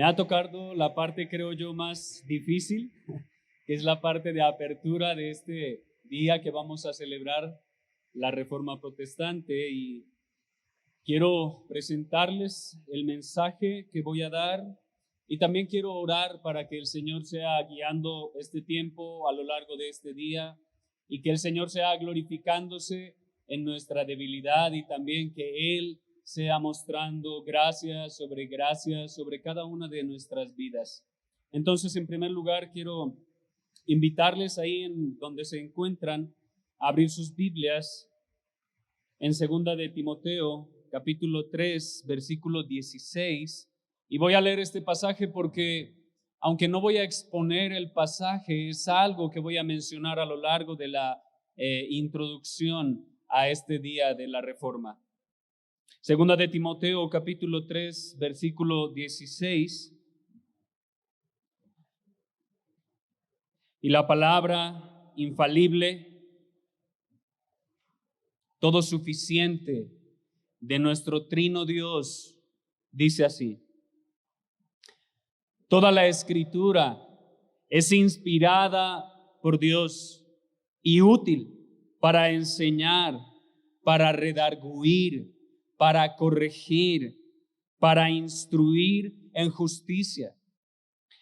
ha tocado la parte, creo yo, más difícil, que es la parte de apertura de este día que vamos a celebrar la Reforma Protestante, y quiero presentarles el mensaje que voy a dar y también quiero orar para que el Señor sea guiando este tiempo a lo largo de este día y que el Señor sea glorificándose en nuestra debilidad y también que Él sea mostrando gracias sobre cada una de nuestras vidas. Entonces, en primer lugar, quiero invitarles ahí en donde se encuentran a abrir sus Biblias en 2 de Timoteo, capítulo 3, versículo 16. Y voy a leer este pasaje porque, aunque no voy a exponer el pasaje, es algo que voy a mencionar a lo largo de la introducción a este día de la Reforma. 2 de Timoteo, capítulo 3, versículo 16. Y la palabra infalible, todo suficiente de nuestro trino Dios, dice así: toda la Escritura es inspirada por Dios y útil para enseñar, para redarguir, para corregir, para instruir en justicia,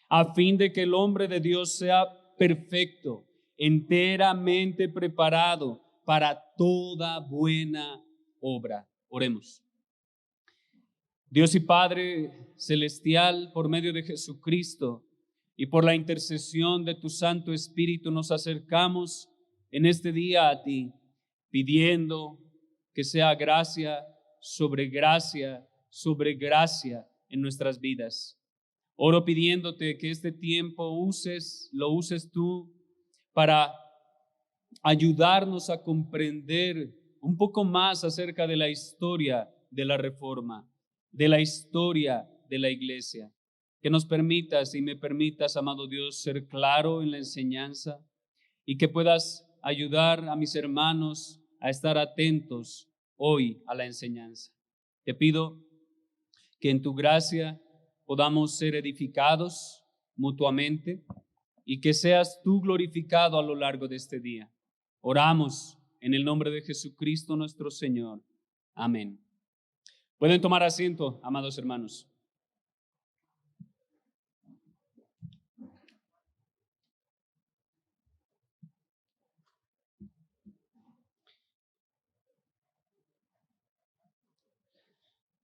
a fin de que el hombre de Dios sea perfecto, enteramente preparado para toda buena obra. Oremos. Dios y Padre celestial, por medio de Jesucristo y por la intercesión de tu Santo Espíritu, nos acercamos en este día a ti, pidiendo que sea gracia sobre gracia en nuestras vidas. Oro pidiéndote que este tiempo lo uses tú para ayudarnos a comprender un poco más acerca de la historia de la Reforma, de la historia de la Iglesia. Que nos permitas y me permitas, amado Dios, ser claro en la enseñanza y que puedas ayudar a mis hermanos a estar atentos hoy a la enseñanza. Te pido que en tu gracia podamos ser edificados mutuamente y que seas tú glorificado a lo largo de este día. Oramos en el nombre de Jesucristo nuestro Señor. Amén. Pueden tomar asiento, amados hermanos.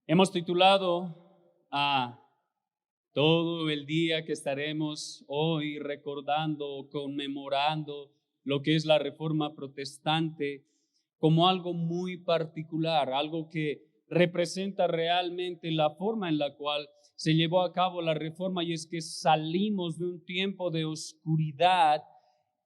Hemos titulado a todo el día que estaremos hoy recordando, conmemorando lo que es la Reforma Protestante como algo muy particular, algo que representa realmente la forma en la cual se llevó a cabo la Reforma, y es que salimos de un tiempo de oscuridad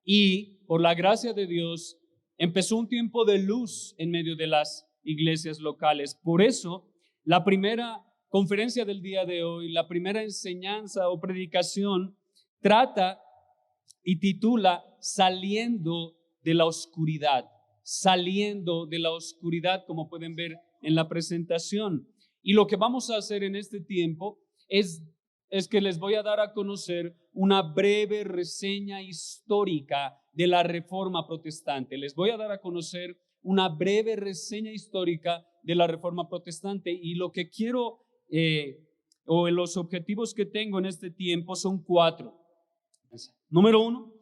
y por la gracia de Dios empezó un tiempo de luz en medio de las iglesias locales. Por eso, la primera conferencia del día de hoy, la primera enseñanza o predicación trata y titula Saliendo de la oscuridad. Saliendo de la oscuridad, como pueden ver en la presentación. Y lo que vamos a hacer en este tiempo es que les voy a dar a conocer una breve reseña histórica de la Reforma Protestante. Les voy a dar a conocer una breve reseña histórica de la Reforma Protestante, y lo que quiero o los objetivos que tengo en este tiempo son 4. Número 1,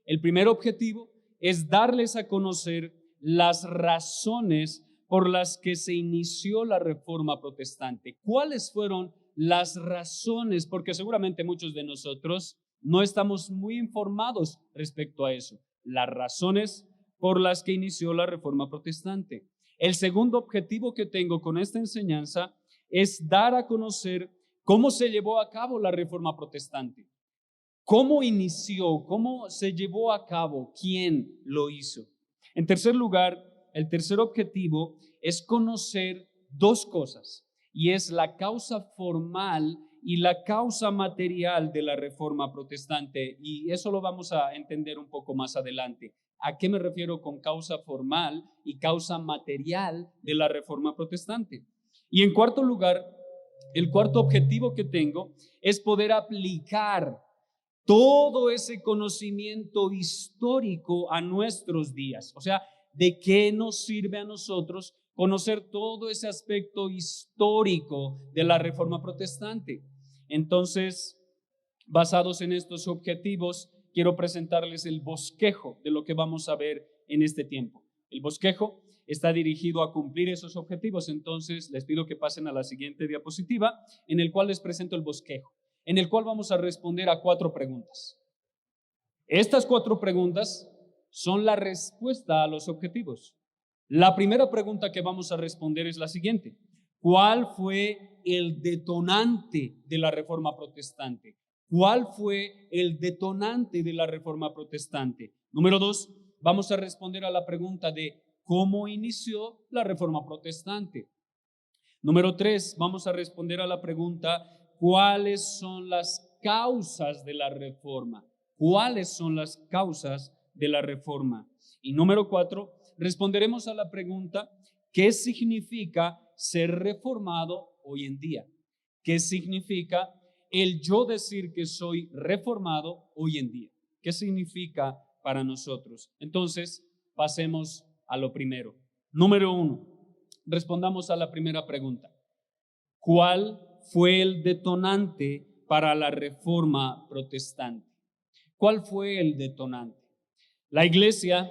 el primer objetivo es darles a conocer las razones por las que se inició la Reforma Protestante. ¿Cuáles fueron las razones? Porque seguramente muchos de nosotros no estamos muy informados respecto a eso. Las razones por las que inició la Reforma Protestante. El segundo objetivo que tengo con esta enseñanza es dar a conocer cómo se llevó a cabo la Reforma Protestante. ¿Cómo inició? ¿Cómo se llevó a cabo? ¿Quién lo hizo? En tercer lugar, el tercer objetivo es conocer 2 cosas, y es la causa formal y la causa material de la Reforma Protestante, y eso lo vamos a entender un poco más adelante. ¿A qué me refiero con causa formal y causa material de la Reforma Protestante? Y en cuarto lugar, el cuarto objetivo que tengo es poder aplicar todo ese conocimiento histórico a nuestros días. O sea, ¿de qué nos sirve a nosotros conocer todo ese aspecto histórico de la Reforma Protestante? Entonces, basados en estos objetivos, quiero presentarles el bosquejo de lo que vamos a ver en este tiempo. El bosquejo está dirigido a cumplir esos objetivos. Entonces, les pido que pasen a la siguiente diapositiva, en el cual les presento el bosquejo, en el cual vamos a responder a 4 preguntas. Estas 4 preguntas son la respuesta a los objetivos. La primera pregunta que vamos a responder es la siguiente: ¿cuál fue el detonante de la Reforma Protestante? ¿Cuál fue el detonante de la Reforma Protestante? Número 2, vamos a responder a la pregunta de ¿cómo inició la Reforma Protestante? Número 3, vamos a responder a la pregunta ¿cuáles son las causas de la Reforma? ¿Cuáles son las causas de la Reforma? Y número 4, responderemos a la pregunta ¿qué significa ser reformado hoy en día? ¿Qué significa el yo decir que soy reformado hoy en día? ¿Qué significa para nosotros? Entonces, pasemos a lo primero. Número 1, respondamos a la primera pregunta. ¿Cuál fue el detonante para la Reforma Protestante? ¿Cuál fue el detonante? La iglesia,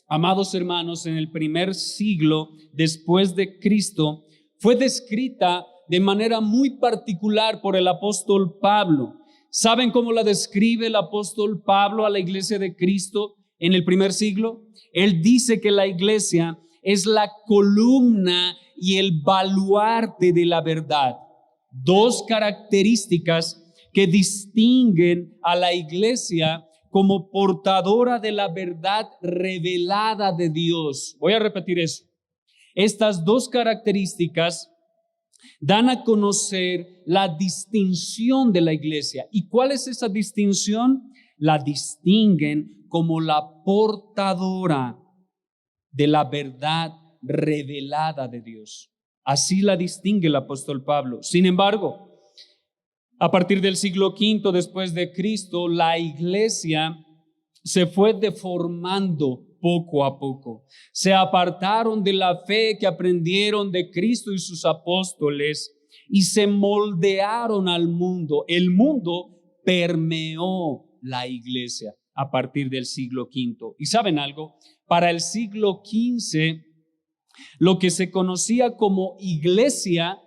amados hermanos, en el primer siglo después de Cristo, fue descrita de manera muy particular por el apóstol Pablo. ¿Saben cómo la describe el apóstol Pablo a la iglesia de Cristo en el primer siglo? Él dice que la iglesia es la columna y el baluarte de la verdad. 2 características que distinguen a la iglesia como portadora de la verdad revelada de Dios. Voy a repetir eso. Estas 2 características dan a conocer la distinción de la iglesia. ¿Y cuál es esa distinción? La distinguen como la portadora de la verdad revelada de Dios. Así la distingue el apóstol Pablo. Sin embargo, a partir del siglo V después de Cristo, la iglesia se fue deformando poco a poco. Se apartaron de la fe que aprendieron de Cristo y sus apóstoles y se moldearon al mundo. El mundo permeó la iglesia a partir del siglo V. ¿Y saben algo? Para el siglo XV, lo que se conocía como iglesia,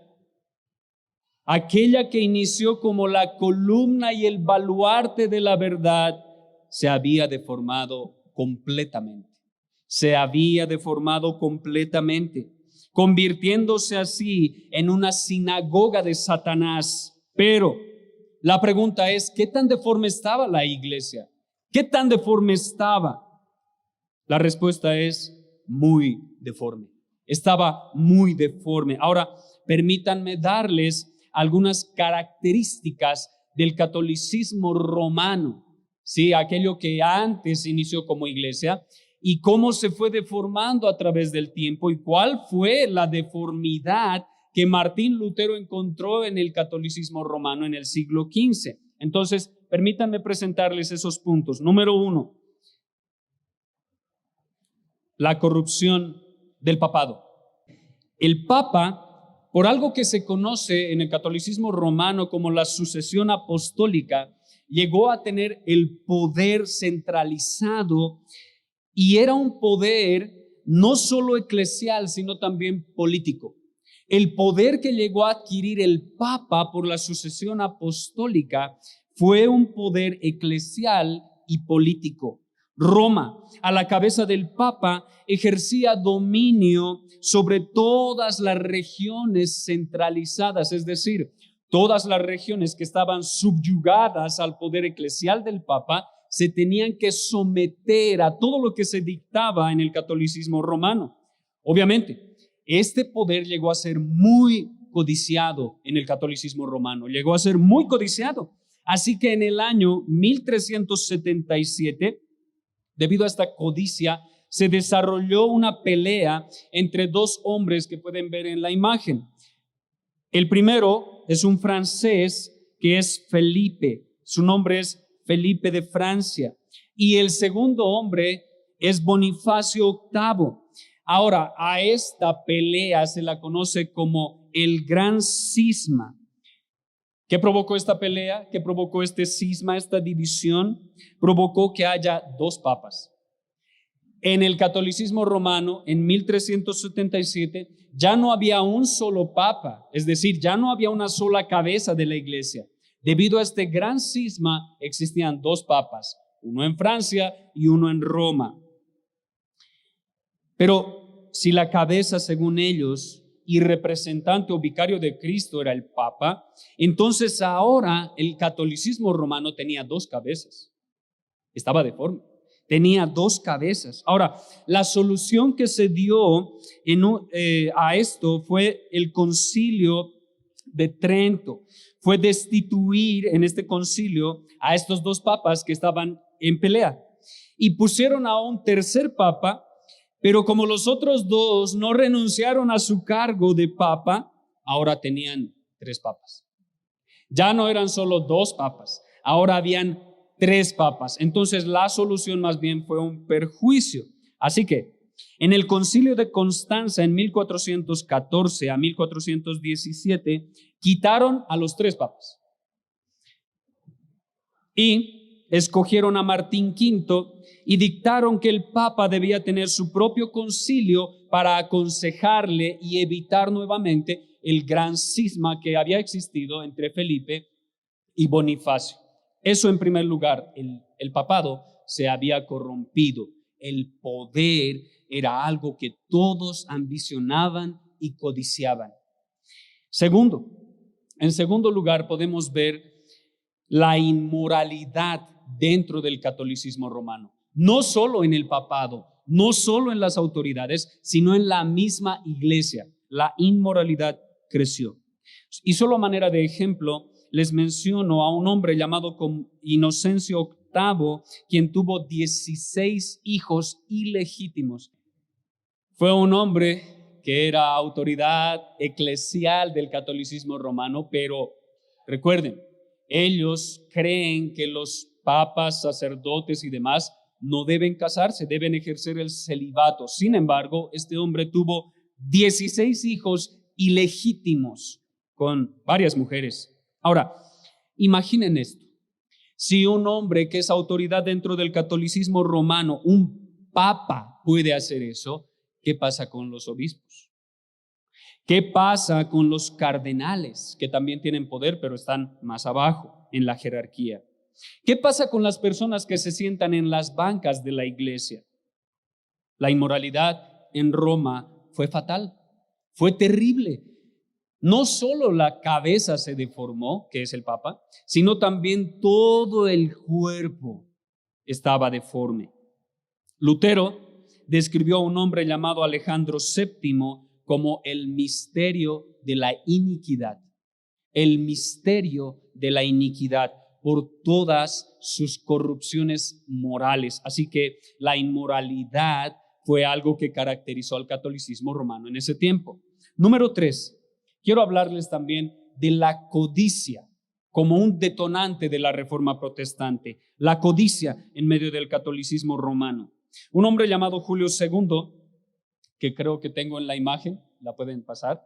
aquella que inició como la columna y el baluarte de la verdad, se había deformado completamente. Se había deformado completamente, convirtiéndose así en una sinagoga de Satanás. Pero la pregunta es, ¿qué tan deforme estaba la iglesia? ¿Qué tan deforme estaba? La respuesta es muy deforme. Estaba muy deforme. Ahora, permítanme darles algunas características del catolicismo romano, ¿sí? Aquello que antes inició como iglesia y cómo se fue deformando a través del tiempo y cuál fue la deformidad que Martín Lutero encontró en el catolicismo romano en el siglo XV. Entonces, permítanme presentarles esos puntos. Número 1, la corrupción del papado. El papa, por algo que se conoce en el catolicismo romano como la sucesión apostólica, llegó a tener el poder centralizado y era un poder no solo eclesial, sino también político. El poder que llegó a adquirir el papa por la sucesión apostólica fue un poder eclesial y político. Roma, a la cabeza del papa, ejercía dominio sobre todas las regiones centralizadas, es decir, todas las regiones que estaban subyugadas al poder eclesial del papa se tenían que someter a todo lo que se dictaba en el catolicismo romano. Obviamente, este poder llegó a ser muy codiciado en el catolicismo romano, llegó a ser muy codiciado. Así que en el año 1377, debido a esta codicia, se desarrolló una pelea entre 2 hombres que pueden ver en la imagen. El primero es un francés que es Felipe. Su nombre es Felipe de Francia. Y el segundo hombre es Bonifacio VIII. Ahora, a esta pelea se la conoce como el Gran Cisma. ¿Qué provocó esta pelea? ¿Qué provocó este cisma, esta división? Provocó que haya dos papas. En el catolicismo romano, en 1377, ya no había un solo papa, es decir, ya no había una sola cabeza de la iglesia. Debido a este gran cisma, existían dos papas, uno en Francia y uno en Roma. Pero si la cabeza, según ellos, y representante o vicario de Cristo era el Papa, entonces ahora el catolicismo romano tenía dos cabezas. Estaba deforme. Tenía dos cabezas. Ahora, la solución que se dio a esto fue el concilio de Trento. Fue destituir en este concilio a estos dos papas que estaban en pelea. Y pusieron a un tercer papa. Pero como los otros dos no renunciaron a su cargo de papa, ahora tenían tres papas. Ya no eran solo dos papas, ahora habían tres papas. Entonces la solución más bien fue un perjuicio. Así que en el concilio de Constanza en 1414 a 1417 quitaron a los tres papas y escogieron a Martín V y dictaron que el Papa debía tener su propio concilio para aconsejarle y evitar nuevamente el gran cisma que había existido entre Felipe y Bonifacio. Eso en primer lugar, el papado se había corrompido. El poder era algo que todos ambicionaban y codiciaban. En segundo lugar podemos ver la inmoralidad dentro del catolicismo romano. No solo en el papado, no solo en las autoridades, sino en la misma iglesia. La inmoralidad creció. Y solo a manera de ejemplo, les menciono a un hombre llamado Inocencio VIII, quien tuvo 16 hijos ilegítimos. Fue un hombre que era autoridad eclesial del catolicismo romano, pero recuerden, ellos creen que los papas, sacerdotes y demás no deben casarse, deben ejercer el celibato. Sin embargo, este hombre tuvo 16 hijos ilegítimos con varias mujeres. Ahora, imaginen esto. Si un hombre que es autoridad dentro del catolicismo romano, un papa, puede hacer eso, ¿qué pasa con los obispos? ¿Qué pasa con los cardenales, que también tienen poder, pero están más abajo en la jerarquía? ¿Qué pasa con las personas que se sientan en las bancas de la iglesia? La inmoralidad en Roma fue fatal, fue terrible. No solo la cabeza se deformó, que es el Papa, sino también todo el cuerpo estaba deforme. Lutero describió a un hombre llamado Alejandro VII como el misterio de la iniquidad. El misterio de la iniquidad por todas sus corrupciones morales. Así que la inmoralidad fue algo que caracterizó al catolicismo romano en ese tiempo. Número 3, quiero hablarles también de la codicia como un detonante de la reforma protestante. La codicia en medio del catolicismo romano. Un hombre llamado Julio II, que creo que tengo en la imagen, la pueden pasar.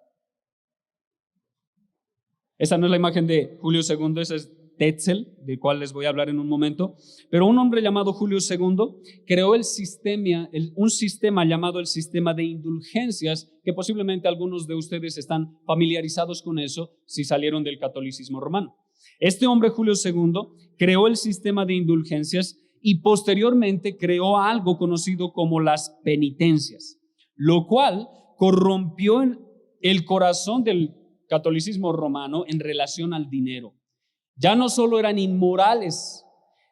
Esa no es la imagen de Julio II, esa es Tetzel, del cual les voy a hablar en un momento. Pero un hombre llamado Julio II creó un sistema llamado el sistema de indulgencias, que posiblemente algunos de ustedes están familiarizados con eso si salieron del catolicismo romano. Este hombre, Julio II, creó el sistema de indulgencias y posteriormente creó algo conocido como las penitencias, lo cual corrompió el corazón del catolicismo romano en relación al dinero. Ya no solo eran inmorales,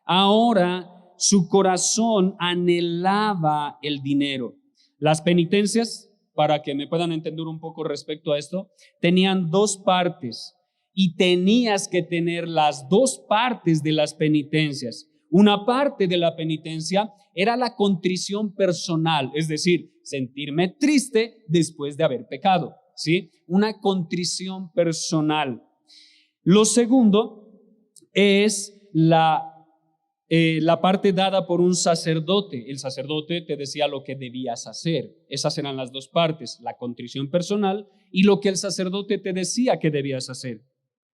ahora su corazón anhelaba el dinero. Las penitencias, para que me puedan entender un poco respecto a esto, tenían dos partes y tenías que tener las dos partes de las penitencias. Una parte de la penitencia era la contrición personal, es decir, sentirme triste después de haber pecado. ¿sí? Una contrición personal. Lo segundo es la parte dada por un sacerdote. El sacerdote te decía lo que debías hacer. Esas eran las dos partes, la contrición personal y lo que el sacerdote te decía que debías hacer.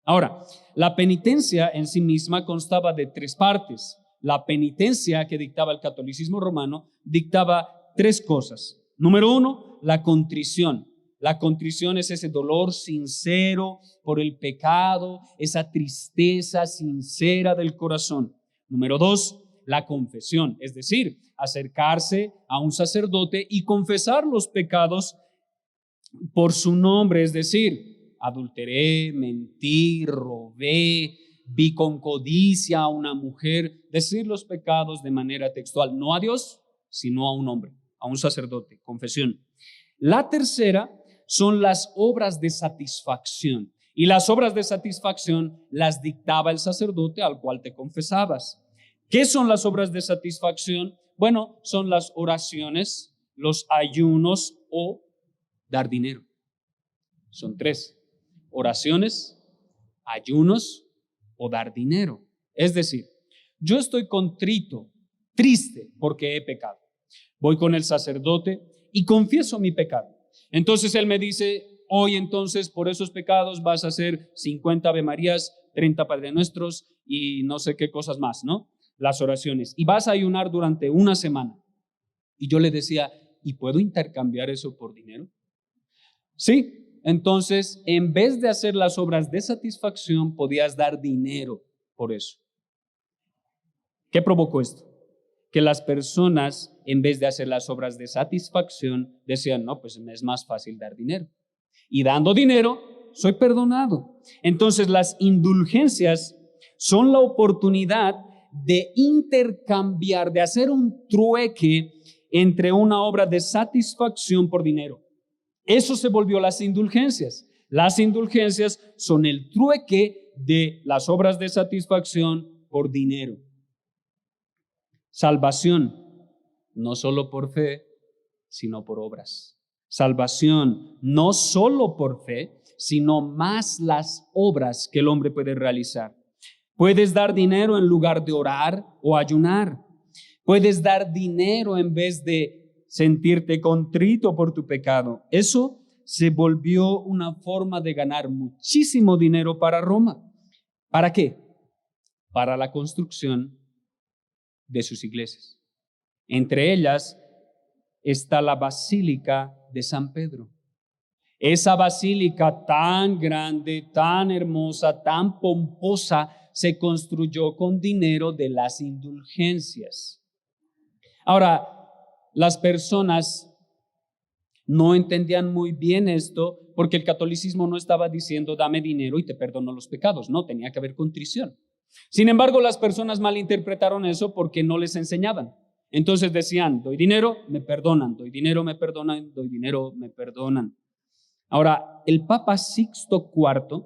Ahora, la penitencia en sí misma constaba de tres partes. La penitencia que dictaba el catolicismo romano dictaba tres cosas. Número uno, la contrición. La contrición es ese dolor sincero por el pecado, esa tristeza sincera del corazón. Número dos, la confesión, es decir, acercarse a un sacerdote y confesar los pecados por su nombre, es decir, adulteré, mentí, robé, vi con codicia a una mujer, decir los pecados de manera textual, no a Dios, sino a un hombre, a un sacerdote, confesión. La tercera son las obras de satisfacción. Y las obras de satisfacción las dictaba el sacerdote al cual te confesabas. ¿Qué son las obras de satisfacción? Bueno, son las oraciones, los ayunos o dar dinero. Son tres: oraciones, ayunos o dar dinero. Es decir, yo estoy contrito, triste porque he pecado. Voy con el sacerdote y confieso mi pecado. Entonces él me dice, hoy entonces por esos pecados vas a hacer 50 Ave Marías, 30 Padre Nuestros y no sé qué cosas más, ¿no? Las oraciones. Y vas a ayunar durante una semana. Y yo le decía, ¿y puedo intercambiar eso por dinero? Sí. Entonces, en vez de hacer las obras de satisfacción, podías dar dinero por eso. ¿Qué provocó esto? Que las personas, en vez de hacer las obras de satisfacción, decían, no, pues me es más fácil dar dinero. Y dando dinero, soy perdonado. Entonces, las indulgencias son la oportunidad de intercambiar, de hacer un trueque entre una obra de satisfacción por dinero. Eso se volvió las indulgencias. Las indulgencias son el trueque de las obras de satisfacción por dinero. Salvación, no solo por fe, sino por obras. Salvación, no solo por fe, sino más las obras que el hombre puede realizar. Puedes dar dinero en lugar de orar o ayunar. Puedes dar dinero en vez de sentirte contrito por tu pecado. Eso se volvió una forma de ganar muchísimo dinero para Roma. ¿Para qué? Para la construcción de sus iglesias. Entre ellas está la Basílica de San Pedro. Esa basílica tan grande, tan hermosa, tan pomposa, se construyó con dinero de las indulgencias. Ahora, las personas no entendían muy bien esto porque el catolicismo no estaba diciendo dame dinero y te perdono los pecados. No, tenía que haber contrición. Sin embargo, las personas malinterpretaron eso porque no les enseñaban. Entonces decían, doy dinero, me perdonan, doy dinero, me perdonan, doy dinero, me perdonan. Ahora, el Papa Sixto IV,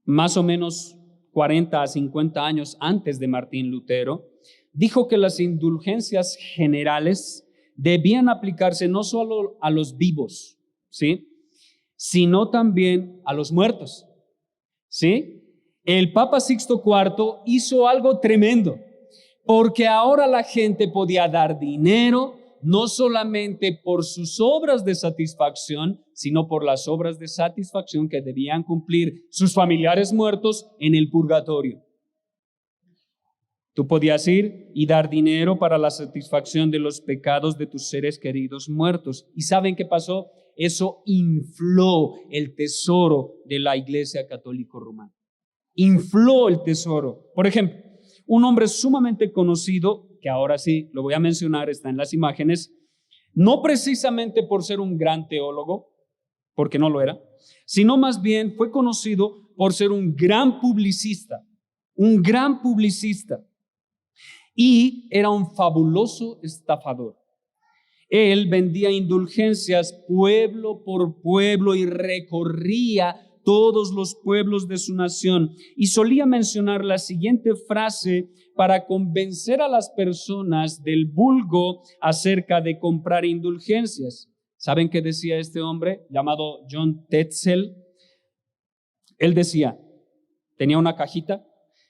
más o menos 40 a 50 años antes de Martín Lutero, dijo que las indulgencias generales debían aplicarse no solo a los vivos, ¿sí?, sino también a los muertos, ¿sí? El Papa Sixto IV hizo algo tremendo, porque ahora la gente podía dar dinero no solamente por sus obras de satisfacción, sino por las obras de satisfacción que debían cumplir sus familiares muertos en el purgatorio. Tú podías ir y dar dinero para la satisfacción de los pecados de tus seres queridos muertos. ¿Y saben qué pasó? Eso infló el tesoro de la Iglesia Católica Romana. Infló el tesoro. Por ejemplo, un hombre sumamente conocido, que ahora sí lo voy a mencionar, está en las imágenes, no precisamente por ser un gran teólogo, porque no lo era, sino más bien fue conocido por ser un gran publicista, y era un fabuloso estafador. Él vendía indulgencias pueblo por pueblo y recorría todos los pueblos de su nación y solía mencionar la siguiente frase para convencer a las personas del vulgo acerca de comprar indulgencias. ¿Saben qué decía este hombre llamado John Tetzel? Él decía, tenía una cajita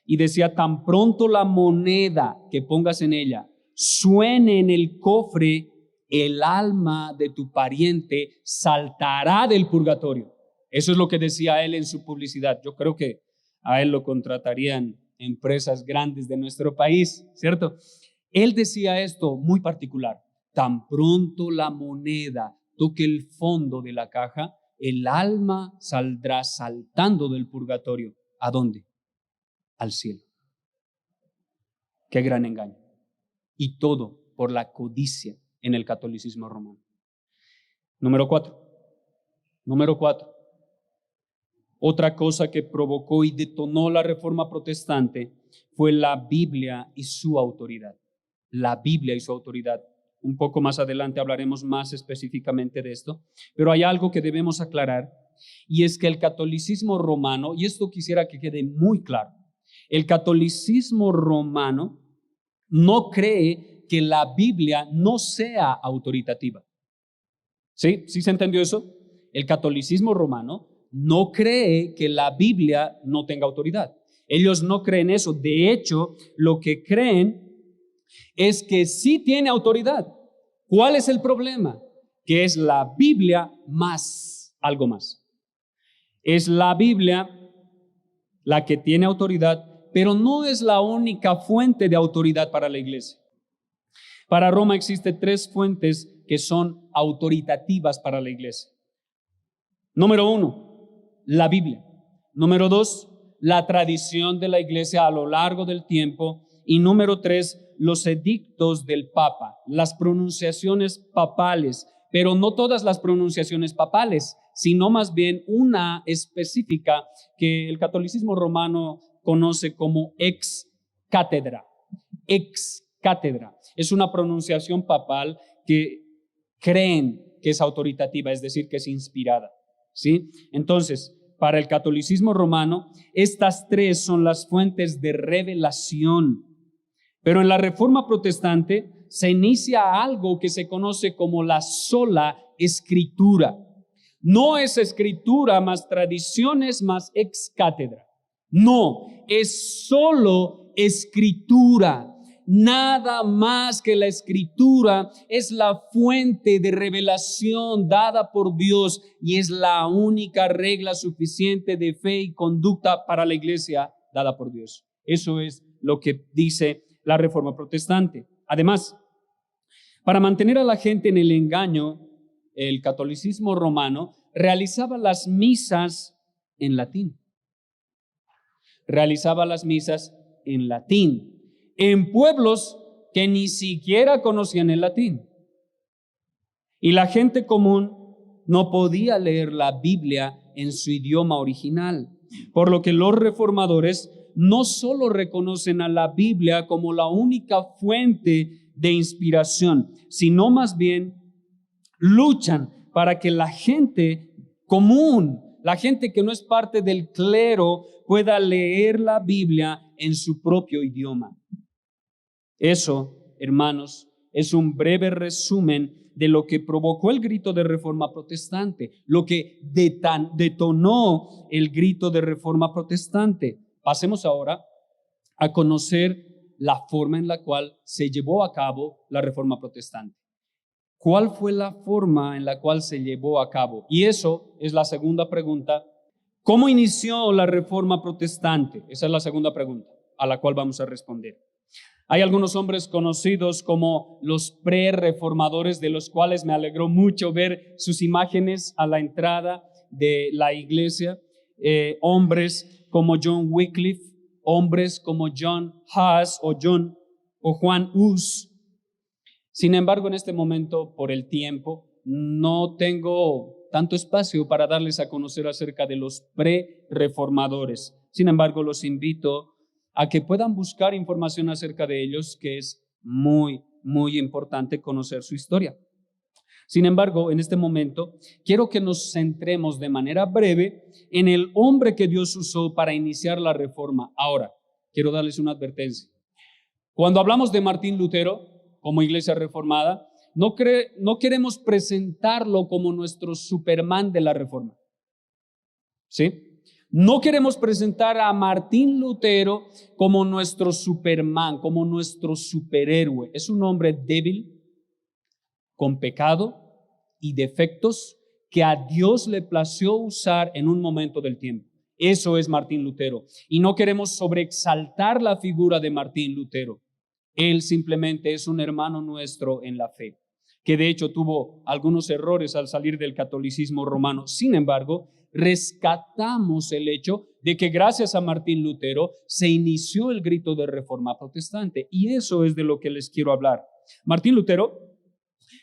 y decía, tan pronto la moneda que pongas en ella suene en el cofre, el alma de tu pariente saltará del purgatorio. Eso es lo que decía él en su publicidad. Yo creo que a él lo contratarían empresas grandes de nuestro país, ¿cierto? Él decía esto muy particular. Tan pronto la moneda toque el fondo de la caja, el alma saldrá saltando del purgatorio. ¿A dónde? Al cielo. Qué gran engaño. Y todo por la codicia en el catolicismo romano. Número 4. Otra cosa que provocó y detonó la Reforma Protestante fue la Biblia y su autoridad. La Biblia y su autoridad. Un poco más adelante hablaremos más específicamente de esto, pero hay algo que debemos aclarar, y es que el catolicismo romano, y esto quisiera que quede muy claro, el catolicismo romano no cree que la Biblia no sea autoritativa. ¿Sí? ¿Sí se entendió eso? El catolicismo romano no cree que la Biblia no tenga autoridad. Ellos no creen eso. De hecho, lo que creen es que sí tiene autoridad. ¿Cuál es el problema? Que es la Biblia más algo más. Es la Biblia la que tiene autoridad, pero no es la única fuente de autoridad para la iglesia. Para Roma existen 3 fuentes que son autoritativas para la iglesia. Número 1, la Biblia. Número 2, la tradición de la iglesia a lo largo del tiempo. Y número 3, los edictos del Papa, las pronunciaciones papales, pero no todas las pronunciaciones papales, sino más bien una específica que el catolicismo romano conoce como ex cátedra. Ex cátedra. Es una pronunciación papal que creen que es autoritativa, es decir, que es inspirada. ¿Sí? Entonces, para el catolicismo romano, estas 3 son las fuentes de revelación. Pero en la Reforma Protestante se inicia algo que se conoce como la sola escritura. No es escritura más tradiciones más ex cátedra. No, es solo escritura. Nada más que la escritura es la fuente de revelación dada por Dios y es la única regla suficiente de fe y conducta para la iglesia dada por Dios. Eso es lo que dice la Reforma Protestante. Además, para mantener a la gente en el engaño, el catolicismo romano realizaba las misas en latín. Realizaba las misas en latín, en pueblos que ni siquiera conocían el latín. Y la gente común no podía leer la Biblia en su idioma original, por lo que los reformadores no solo reconocen a la Biblia como la única fuente de inspiración, sino más bien luchan para que la gente común, la gente que no es parte del clero, pueda leer la Biblia en su propio idioma. Eso, hermanos, es un breve resumen de lo que provocó el grito de Reforma Protestante, lo que detonó el grito de Reforma Protestante. Pasemos ahora a conocer la forma en la cual se llevó a cabo la Reforma Protestante. ¿Cuál fue la forma en la cual se llevó a cabo? Y eso es la segunda pregunta. ¿Cómo inició la Reforma Protestante? Esa es la segunda pregunta a la cual vamos a responder. Hay algunos hombres conocidos como los pre-reformadores, de los cuales me alegró mucho ver sus imágenes a la entrada de la iglesia. Hombres como John Wycliffe, hombres como John Huss o Juan Hus. Sin embargo, en este momento, por el tiempo, no tengo tanto espacio para darles a conocer acerca de los pre-reformadores. Sin embargo, los invito a que puedan buscar información acerca de ellos, que es muy, muy importante conocer su historia. Sin embargo, en este momento, quiero que nos centremos de manera breve en el hombre que Dios usó para iniciar la reforma. Ahora, quiero darles una advertencia. Cuando hablamos de Martín Lutero como iglesia reformada, no queremos presentarlo como nuestro Superman de la Reforma. ¿Sí? No queremos presentar a Martín Lutero como nuestro Superman, como nuestro superhéroe. Es un hombre débil, con pecado y defectos que a Dios le plació usar en un momento del tiempo. Eso es Martín Lutero. Y no queremos sobreexaltar la figura de Martín Lutero. Él simplemente es un hermano nuestro en la fe, que de hecho tuvo algunos errores al salir del catolicismo romano. Sin embargo, rescatamos el hecho de que gracias a Martín Lutero se inició el grito de reforma protestante. Y eso es de lo que les quiero hablar. Martín Lutero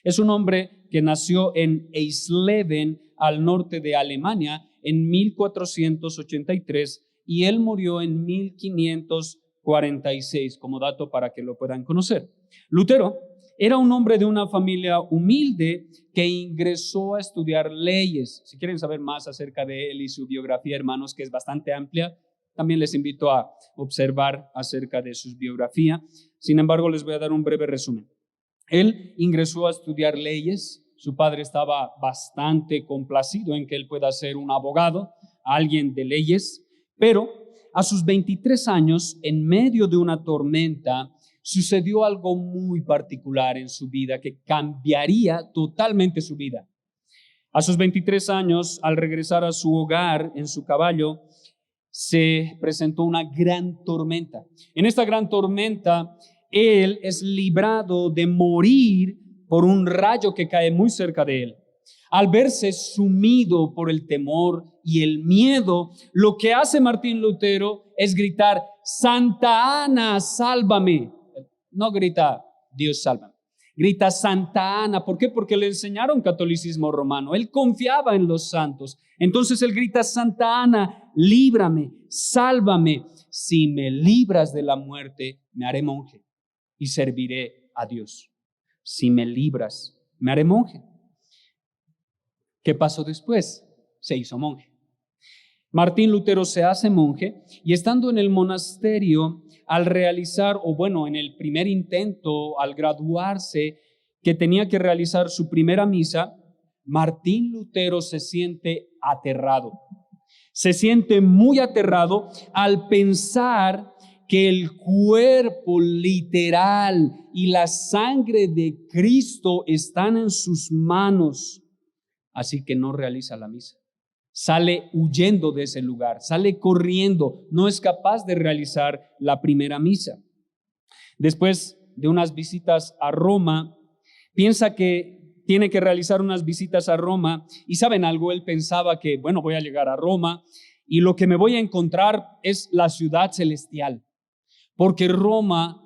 es un hombre que nació en Eisleben, al norte de Alemania, en 1483 y él murió en 1546, como dato para que lo puedan conocer. Lutero era un hombre de una familia humilde que ingresó a estudiar leyes. Si quieren saber más acerca de él y su biografía, hermanos, que es bastante amplia, también les invito a observar acerca de su biografía. Sin embargo, les voy a dar un breve resumen. Él ingresó a estudiar leyes. Su padre estaba bastante complacido en que él pueda ser un abogado, alguien de leyes, pero a sus 23 años, en medio de una tormenta, sucedió algo muy particular en su vida que cambiaría totalmente su vida. A sus 23 años, al regresar a su hogar en su caballo, se presentó una gran tormenta. En esta gran tormenta, él es librado de morir por un rayo que cae muy cerca de él. Al verse sumido por el temor y el miedo, lo que hace Martín Lutero es gritar: Santa Ana, sálvame. No grita Dios, sálvame. Grita Santa Ana. ¿Por qué? Porque le enseñaron catolicismo romano. Él confiaba en los santos. Entonces él grita: Santa Ana, líbrame, sálvame. Si me libras de la muerte, me haré monje y serviré a Dios. Si me libras, me haré monje. ¿Qué pasó después? Se hizo monje. Martín Lutero se hace monje y estando en el monasterio, al realizar, en el primer intento, al graduarse, que tenía que realizar su primera misa, Martín Lutero se siente aterrado. Se siente muy aterrado al pensar que el cuerpo literal y la sangre de Cristo están en sus manos. Así que no realiza la misa. Sale huyendo de ese lugar, sale corriendo, no es capaz de realizar la primera misa. Después de unas visitas a Roma, piensa que tiene que realizar unas visitas a Roma y ¿saben algo? Él pensaba que, voy a llegar a Roma y lo que me voy a encontrar es la ciudad celestial, porque Roma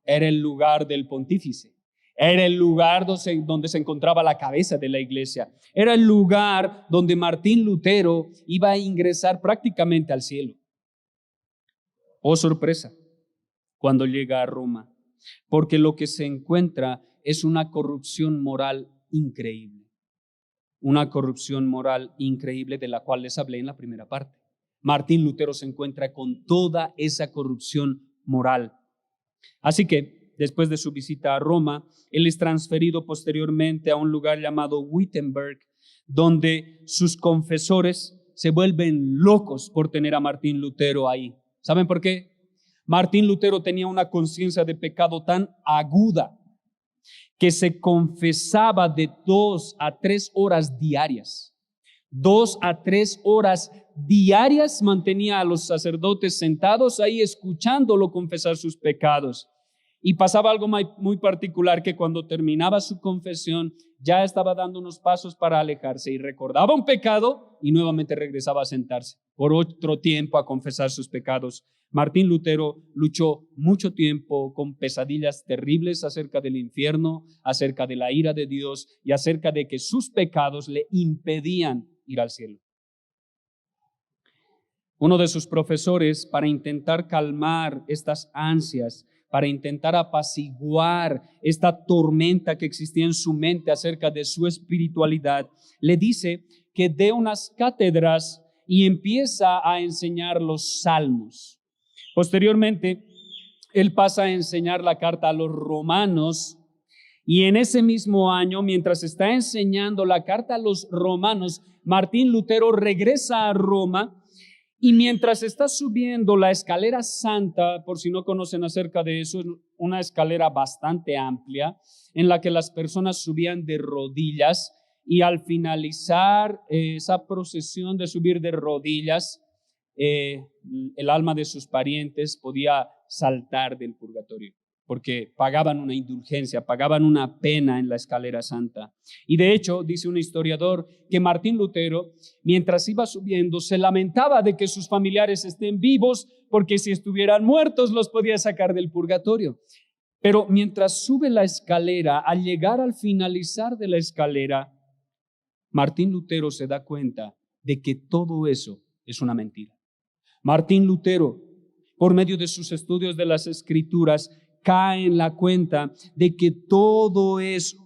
era el lugar del pontífice. Era el lugar donde se encontraba la cabeza de la iglesia. Era el lugar donde Martín Lutero iba a ingresar prácticamente al cielo. Oh, sorpresa, cuando llega a Roma, porque lo que se encuentra es una corrupción moral increíble. Una corrupción moral increíble de la cual les hablé en la primera parte. Martín Lutero se encuentra con toda esa corrupción moral. Así que, después de su visita a Roma, él es transferido posteriormente a un lugar llamado Wittenberg, donde sus confesores se vuelven locos por tener a Martín Lutero ahí. ¿Saben por qué? Martín Lutero tenía una conciencia de pecado tan aguda que se confesaba de 2 a 3 horas diarias. 2 a 3 horas diarias mantenía a los sacerdotes sentados ahí escuchándolo confesar sus pecados. Y pasaba algo muy particular, que cuando terminaba su confesión ya estaba dando unos pasos para alejarse y recordaba un pecado y nuevamente regresaba a sentarse por otro tiempo a confesar sus pecados. Martín Lutero luchó mucho tiempo con pesadillas terribles acerca del infierno, acerca de la ira de Dios y acerca de que sus pecados le impedían ir al cielo. Uno de sus profesores, para intentar calmar estas ansias, para intentar apaciguar esta tormenta que existía en su mente acerca de su espiritualidad, le dice que dé unas cátedras y empieza a enseñar los salmos. Posteriormente, él pasa a enseñar la carta a los romanos Y en ese mismo año, mientras está enseñando la carta a los romanos, Martín Lutero regresa a Roma y mientras está subiendo la escalera santa, por si no conocen acerca de eso, es una escalera bastante amplia en la que las personas subían de rodillas y al finalizar esa procesión de subir de rodillas, el alma de sus parientes podía saltar del purgatorio, porque pagaban una indulgencia, pagaban una pena en la escalera santa. Y de hecho, dice un historiador que Martín Lutero, mientras iba subiendo, se lamentaba de que sus familiares estén vivos, porque si estuvieran muertos los podía sacar del purgatorio. Pero mientras sube la escalera, al llegar al finalizar de la escalera, Martín Lutero se da cuenta de que todo eso es una mentira. Martín Lutero, por medio de sus estudios de las Escrituras, cae en la cuenta de que todo eso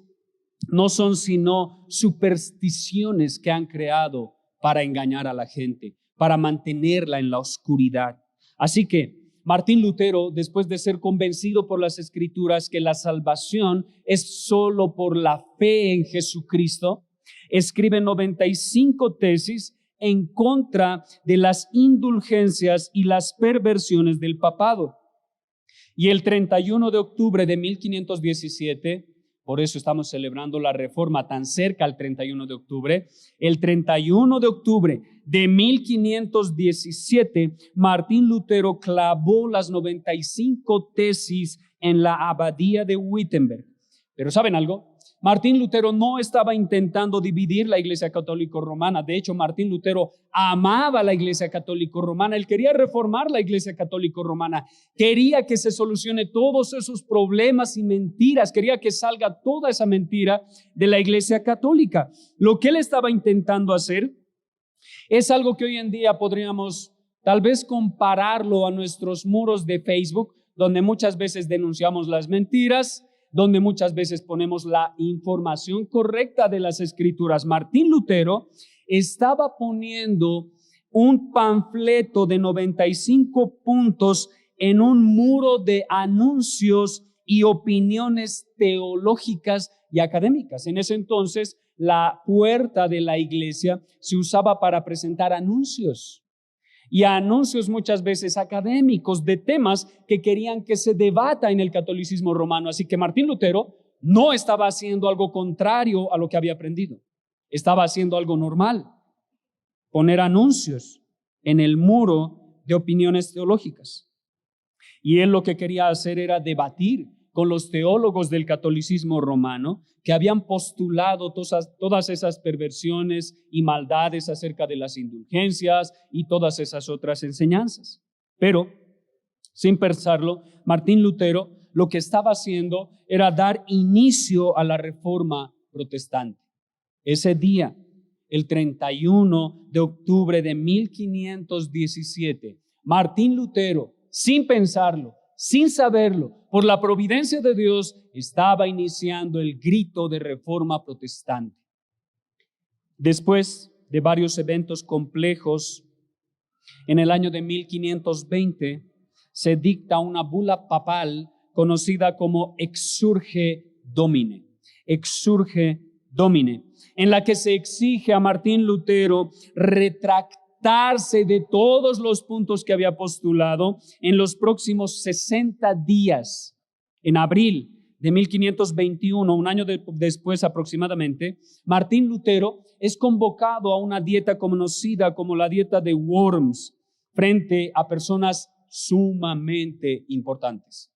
no son sino supersticiones que han creado para engañar a la gente, para mantenerla en la oscuridad. Así que Martín Lutero, después de ser convencido por las Escrituras que la salvación es solo por la fe en Jesucristo, escribe 95 tesis en contra de las indulgencias y las perversiones del papado. Y el 31 de octubre de 1517, por eso estamos celebrando la Reforma tan cerca al 31 de octubre, el 31 de octubre de 1517, Martín Lutero clavó las 95 tesis en la abadía de Wittenberg. Pero ¿saben algo? Martín Lutero no estaba intentando dividir la Iglesia Católica Romana. De hecho, Martín Lutero amaba la Iglesia Católica Romana. Él quería reformar la Iglesia Católica Romana. Quería que se solucione todos esos problemas y mentiras. Quería que salga toda esa mentira de la Iglesia Católica. Lo que él estaba intentando hacer es algo que hoy en día podríamos tal vez compararlo a nuestros muros de Facebook, donde muchas veces denunciamos las mentiras, donde muchas veces ponemos la información correcta de las Escrituras. Martín Lutero estaba poniendo un panfleto de 95 puntos en un muro de anuncios y opiniones teológicas y académicas. En ese entonces, la puerta de la iglesia se usaba para presentar anuncios. Y anuncios muchas veces académicos de temas que querían que se debata en el catolicismo romano. Así que Martín Lutero no estaba haciendo algo contrario a lo que había aprendido. Estaba haciendo algo normal. Poner anuncios en el muro de opiniones teológicas. Y él lo que quería hacer era debatir con los teólogos del catolicismo romano que habían postulado todas esas perversiones y maldades acerca de las indulgencias y todas esas otras enseñanzas. Pero, sin pensarlo, Martín Lutero lo que estaba haciendo era dar inicio a la Reforma protestante. Ese día, el 31 de octubre de 1517, Martín Lutero, sin pensarlo, sin saberlo, por la providencia de Dios, estaba iniciando el grito de reforma protestante. Después de varios eventos complejos, en el año de 1520 se dicta una bula papal conocida como Exsurge Domine, en la que se exige a Martín Lutero retractarse de todos los puntos que había postulado en los próximos 60 días. En abril de 1521, un año después aproximadamente, Martín Lutero es convocado a una dieta conocida como la dieta de Worms frente a personas sumamente importantes.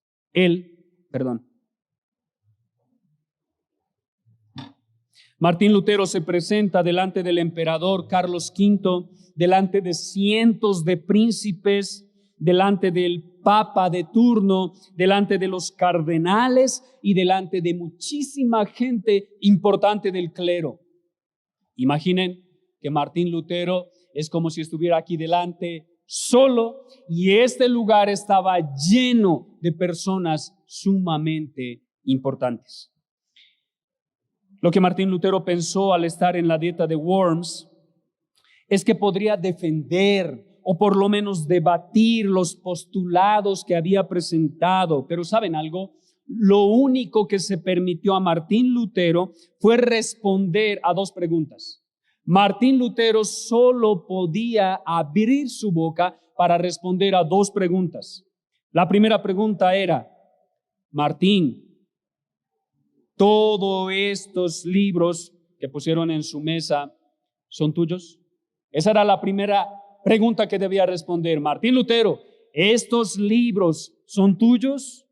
Martín Lutero se presenta delante del emperador Carlos V, delante de cientos de príncipes, delante del papa de turno, delante de los cardenales y delante de muchísima gente importante del clero. Imaginen que Martín Lutero es como si estuviera aquí delante solo y este lugar estaba lleno de personas sumamente importantes. Lo que Martín Lutero pensó al estar en la dieta de Worms es que podría defender o por lo menos debatir los postulados que había presentado. Pero ¿saben algo? lo único que se permitió a Martín Lutero fue responder a dos preguntas. Martín Lutero solo podía abrir su boca para responder a dos preguntas. La primera pregunta era: Martín, ¿todos estos libros que pusieron en su mesa son tuyos? Esa era la primera pregunta que debía responder. Martín Lutero, ¿estos libros son tuyos?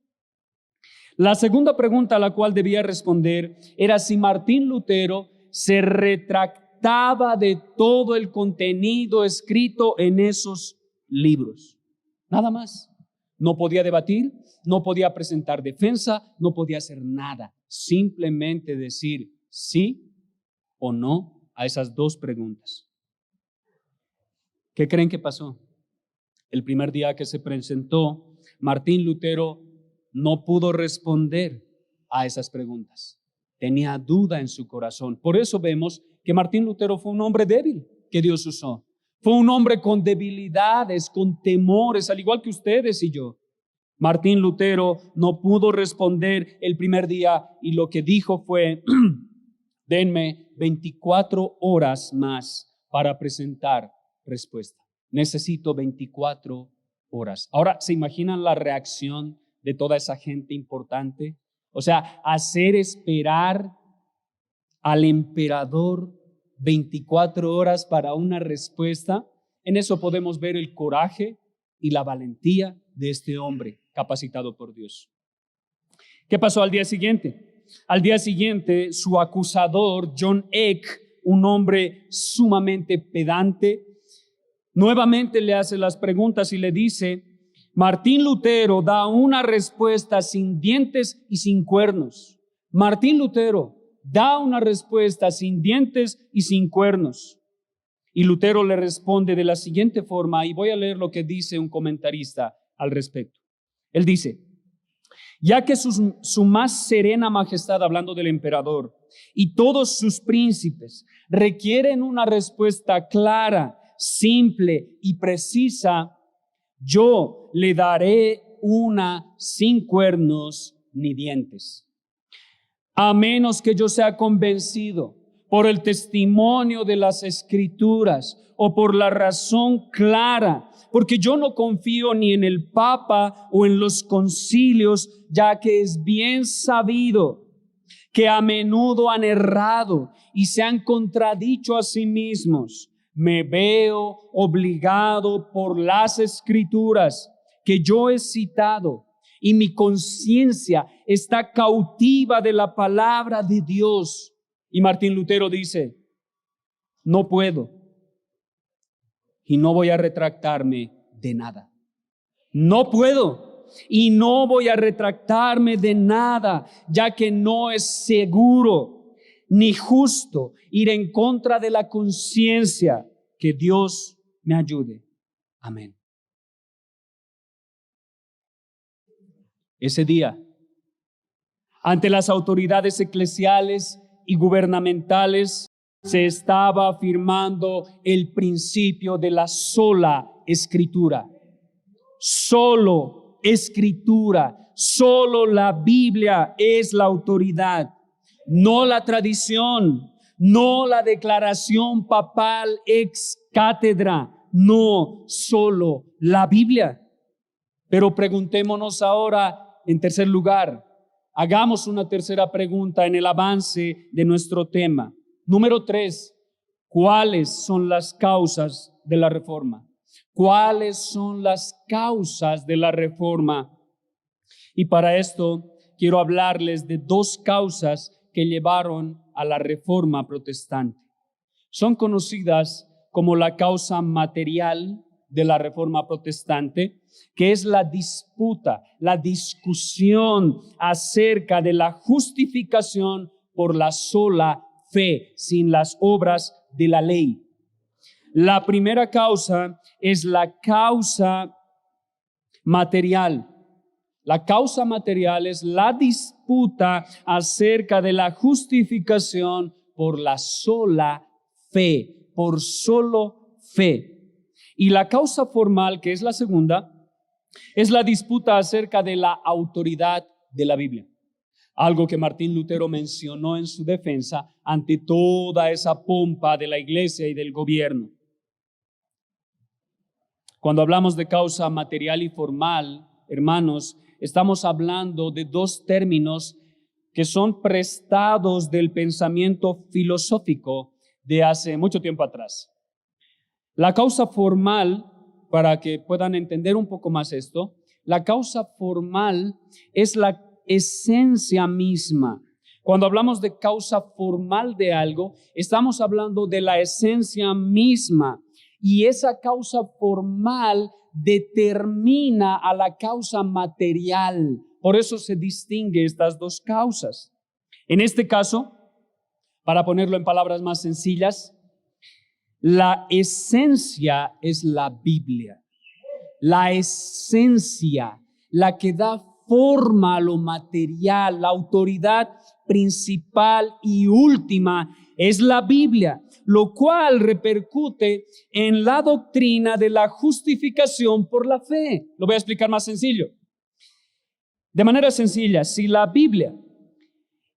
La segunda pregunta a la cual debía responder era si Martín Lutero se retractaba de todo el contenido escrito en esos libros. Nada más. No podía debatir, no podía presentar defensa, no podía hacer nada. Simplemente decir sí o no a esas dos preguntas. ¿Qué creen que pasó? El primer día que se presentó, Martín Lutero no pudo responder a esas preguntas. Tenía duda en su corazón. Por eso vemos que Martín Lutero fue un hombre débil que Dios usó. Fue un hombre con debilidades, con temores, al igual que ustedes y yo. Martín Lutero no pudo responder el primer día y lo que dijo fue: denme 24 horas más para presentar respuesta. Necesito 24 horas. Ahora, ¿se imaginan la reacción de toda esa gente importante? O sea, hacer esperar al emperador 24 horas para una respuesta. En eso podemos ver el coraje y la valentía de este hombre capacitado por Dios. ¿Qué pasó al día siguiente? Al día siguiente, su acusador, John Eck, un hombre sumamente pedante, nuevamente le hace las preguntas y le dice: Martín Lutero da una respuesta sin dientes y sin cuernos. Martín Lutero da una respuesta sin dientes y sin cuernos. Y Lutero le responde de la siguiente forma, y voy a leer lo que dice un comentarista al respecto. Él dice: ya que su más serena majestad, hablando del emperador, y todos sus príncipes requieren una respuesta clara, simple y precisa, yo le daré una sin cuernos ni dientes. A menos que yo sea convencido por el testimonio de las Escrituras o por la razón clara, porque yo no confío ni en el Papa o en los concilios, ya que es bien sabido que a menudo han errado y se han contradicho a sí mismos. Me veo obligado por las Escrituras que yo he citado, y mi conciencia está cautiva de la palabra de Dios. Y Martín Lutero dice: no puedo y no voy a retractarme de nada. No puedo y no voy a retractarme de nada, ya que no es seguro ni justo ir en contra de la conciencia. Que Dios me ayude. Amén. Ese día, ante las autoridades eclesiales y gubernamentales, se estaba afirmando el principio de la sola Escritura. Solo Escritura, solo la Biblia es la autoridad, no la tradición, no la declaración papal ex cátedra, no, solo la Biblia. Pero preguntémonos ahora, en tercer lugar, hagamos una tercera pregunta en el avance de nuestro tema. Número 3, ¿cuáles son las causas de la reforma? ¿Cuáles son las causas de la reforma? Y para esto quiero hablarles de dos causas que llevaron a la reforma protestante. Son conocidas como la causa material de la reforma protestante, que es la disputa, la discusión acerca de la justificación por la sola fe, sin las obras de la ley. La primera causa es la causa material. La causa material es la disputa acerca de la justificación por la sola fe, por solo fe. Y la causa formal, que es la segunda, es la disputa acerca de la autoridad de la Biblia. Algo que Martín Lutero mencionó en su defensa ante toda esa pompa de la iglesia y del gobierno. Cuando hablamos de causa material y formal, hermanos, estamos hablando de dos términos que son prestados del pensamiento filosófico de hace mucho tiempo atrás. La causa formal, para que puedan entender un poco más esto, la causa formal es la esencia misma. Cuando hablamos de causa formal de algo, estamos hablando de la esencia misma. Y esa causa formal determina a la causa material. Por eso se distingue estas dos causas. En este caso, para ponerlo en palabras más sencillas, la esencia es la Biblia. La esencia, la que da forma a lo material, la autoridad principal y última es la Biblia, lo cual repercute en la doctrina de la justificación por la fe. Lo voy a explicar más sencillo. De manera sencilla, si la Biblia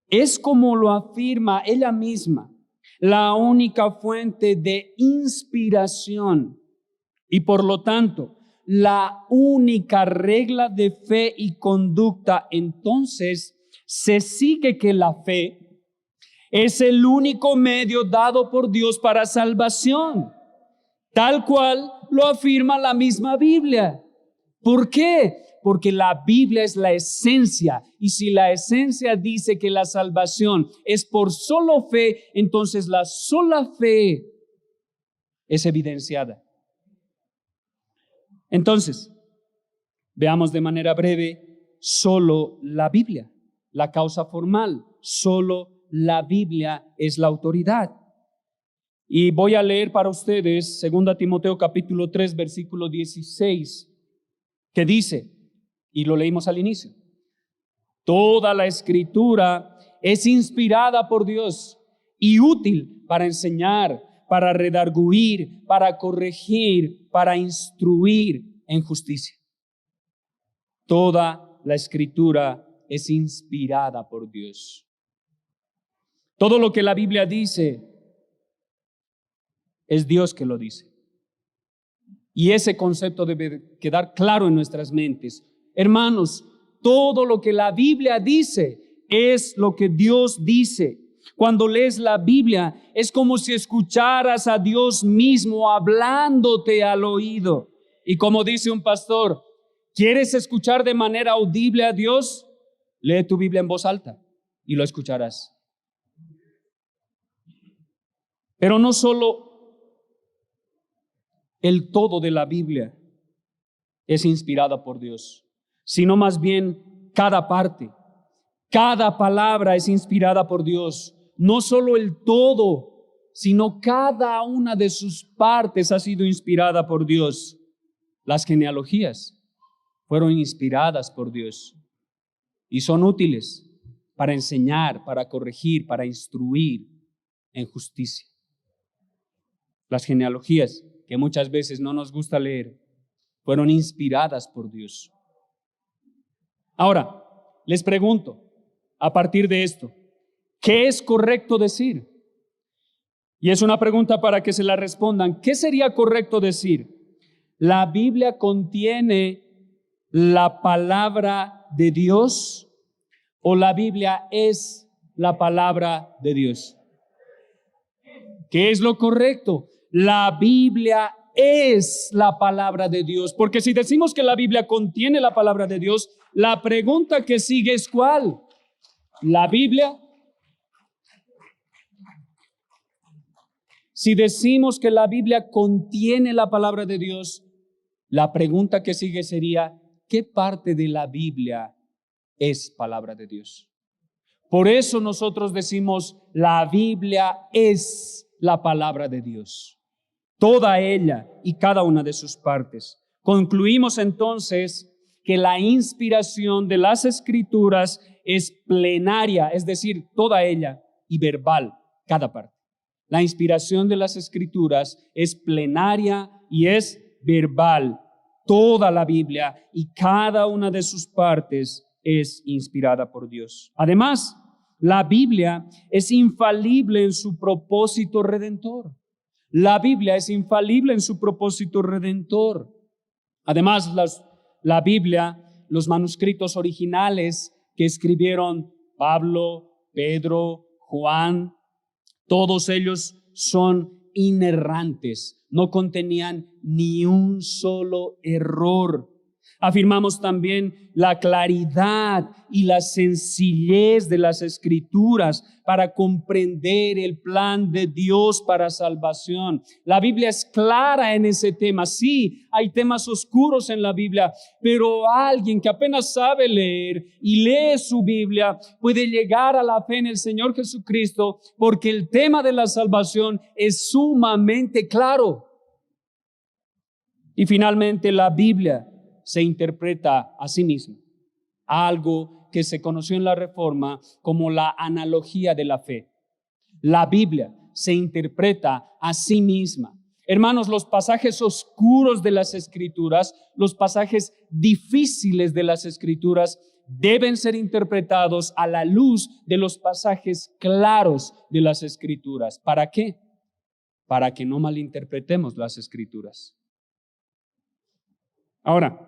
es, como lo afirma ella misma, la única fuente de inspiración y por lo tanto la única regla de fe y conducta, entonces se sigue que la fe es el único medio dado por Dios para salvación, tal cual lo afirma la misma Biblia. ¿Por qué? Porque la Biblia es la esencia, y si la esencia dice que la salvación es por solo fe, entonces la sola fe es evidenciada. Entonces, veamos de manera breve solo la Biblia, la causa formal, solo la Biblia es la autoridad. Y voy a leer para ustedes 2 Timoteo capítulo 3, versículo 16, que dice, y lo leímos al inicio, toda la Escritura es inspirada por Dios y útil para enseñar, para redarguir, para corregir, para instruir en justicia. Toda la Escritura es inspirada por Dios. Todo lo que la Biblia dice es Dios que lo dice. Y ese concepto debe quedar claro en nuestras mentes. Hermanos, todo lo que la Biblia dice es lo que Dios dice. Cuando lees la Biblia, es como si escucharas a Dios mismo hablándote al oído. Y como dice un pastor, ¿quieres escuchar de manera audible a Dios? Lee tu Biblia en voz alta y lo escucharás. Pero no solo el todo de la Biblia es inspirada por Dios, sino más bien cada parte, cada palabra es inspirada por Dios. No solo el todo, sino cada una de sus partes ha sido inspirada por Dios. Las genealogías fueron inspiradas por Dios y son útiles para enseñar, para corregir, para instruir en justicia. Las genealogías, que muchas veces no nos gusta leer, fueron inspiradas por Dios. Ahora, les pregunto, a partir de esto, ¿qué es correcto decir? Y es una pregunta para que se la respondan. ¿Qué sería correcto decir? ¿La Biblia contiene la palabra de Dios o la Biblia es la palabra de Dios? ¿Qué es lo correcto? La Biblia es la palabra de Dios, porque si decimos que la Biblia contiene la palabra de Dios, la pregunta que sigue es ¿cuál? ¿La Biblia? Si decimos que la Biblia contiene la palabra de Dios, la pregunta que sigue sería ¿qué parte de la Biblia es palabra de Dios? Por eso nosotros decimos la Biblia es la palabra de Dios. Toda ella y cada una de sus partes. Concluimos entonces que la inspiración de las Escrituras es plenaria, es decir, toda ella, y verbal, cada parte. La inspiración de las Escrituras es plenaria y es verbal. Toda la Biblia y cada una de sus partes es inspirada por Dios. Además, la Biblia es infalible en su propósito redentor. La Biblia es infalible en su propósito redentor. Además, la Biblia, los manuscritos originales que escribieron Pablo, Pedro, Juan, todos ellos son inerrantes, no contenían ni un solo error. Afirmamos también la claridad y la sencillez de las Escrituras para comprender el plan de Dios para salvación. La Biblia es clara en ese tema. Sí, hay temas oscuros en la Biblia, pero alguien que apenas sabe leer y lee su Biblia puede llegar a la fe en el Señor Jesucristo, porque el tema de la salvación es sumamente claro. Y finalmente, la Biblia se interpreta a sí misma, algo que se conoció en la Reforma como la analogía de la fe. La Biblia se interpreta a sí misma. Hermanos, los pasajes oscuros de las Escrituras, los pasajes difíciles de las Escrituras, deben ser interpretados a la luz de los pasajes claros de las Escrituras. ¿Para qué? Para que no malinterpretemos las Escrituras. Ahora,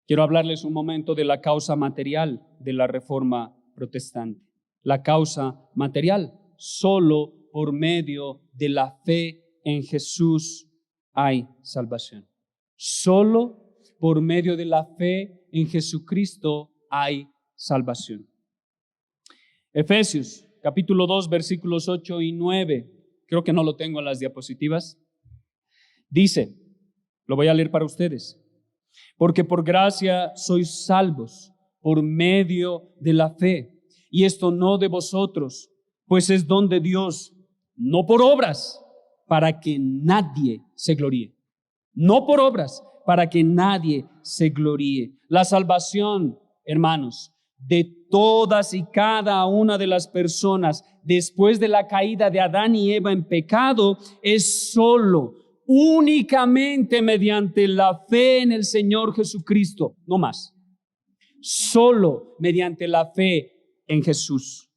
quiero hablarles un momento de la causa material de la Reforma Protestante. La causa material, solo por medio de la fe en Jesús hay salvación. Solo por medio de la fe en Jesucristo hay salvación. Efesios, capítulo 2, versículos 8 y 9. Creo que no lo tengo en las diapositivas. Dice, lo voy a leer para ustedes. Porque por gracia sois salvos por medio de la fe, y esto no de vosotros, pues es don de Dios, no por obras, para que nadie se gloríe. No por obras, para que nadie se gloríe. La salvación, hermanos, de todas y cada una de las personas después de la caída de Adán y Eva en pecado es únicamente mediante la fe en el Señor Jesucristo, no más. Solo mediante la fe en Jesús.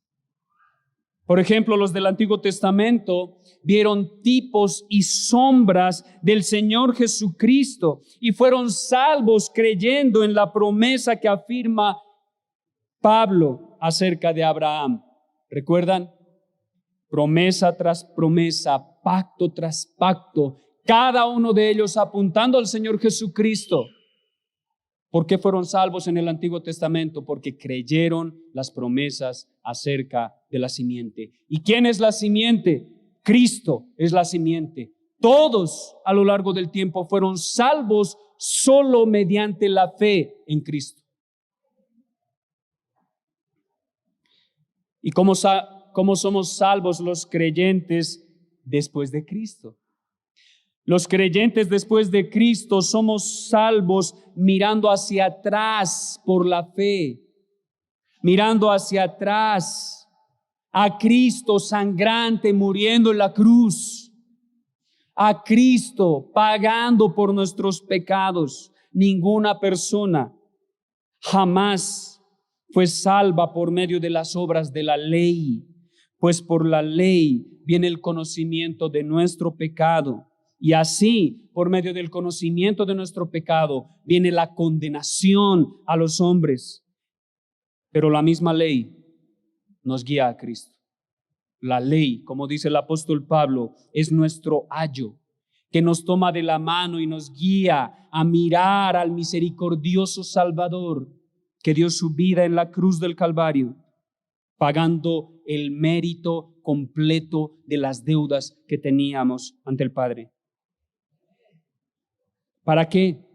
Por ejemplo, los del Antiguo Testamento vieron tipos y sombras del Señor Jesucristo y fueron salvos creyendo en la promesa que afirma Pablo acerca de Abraham. ¿Recuerdan? Promesa tras promesa, pacto tras pacto, cada uno de ellos apuntando al Señor Jesucristo. ¿Por qué fueron salvos en el Antiguo Testamento? Porque creyeron las promesas acerca de la simiente. ¿Y quién es la simiente? Cristo es la simiente. Todos a lo largo del tiempo fueron salvos solo mediante la fe en Cristo. ¿Y cómo somos salvos los creyentes después de Cristo? Los creyentes después de Cristo somos salvos mirando hacia atrás por la fe, mirando hacia atrás a Cristo sangrante muriendo en la cruz, a Cristo pagando por nuestros pecados. Ninguna persona jamás fue salva por medio de las obras de la ley, pues por la ley viene el conocimiento de nuestro pecado. Y así, por medio del conocimiento de nuestro pecado, viene la condenación a los hombres. Pero la misma ley nos guía a Cristo. La ley, como dice el apóstol Pablo, es nuestro ayo, que nos toma de la mano y nos guía a mirar al misericordioso Salvador, que dio su vida en la cruz del Calvario, pagando el mérito completo de las deudas que teníamos ante el Padre. ¿Para qué?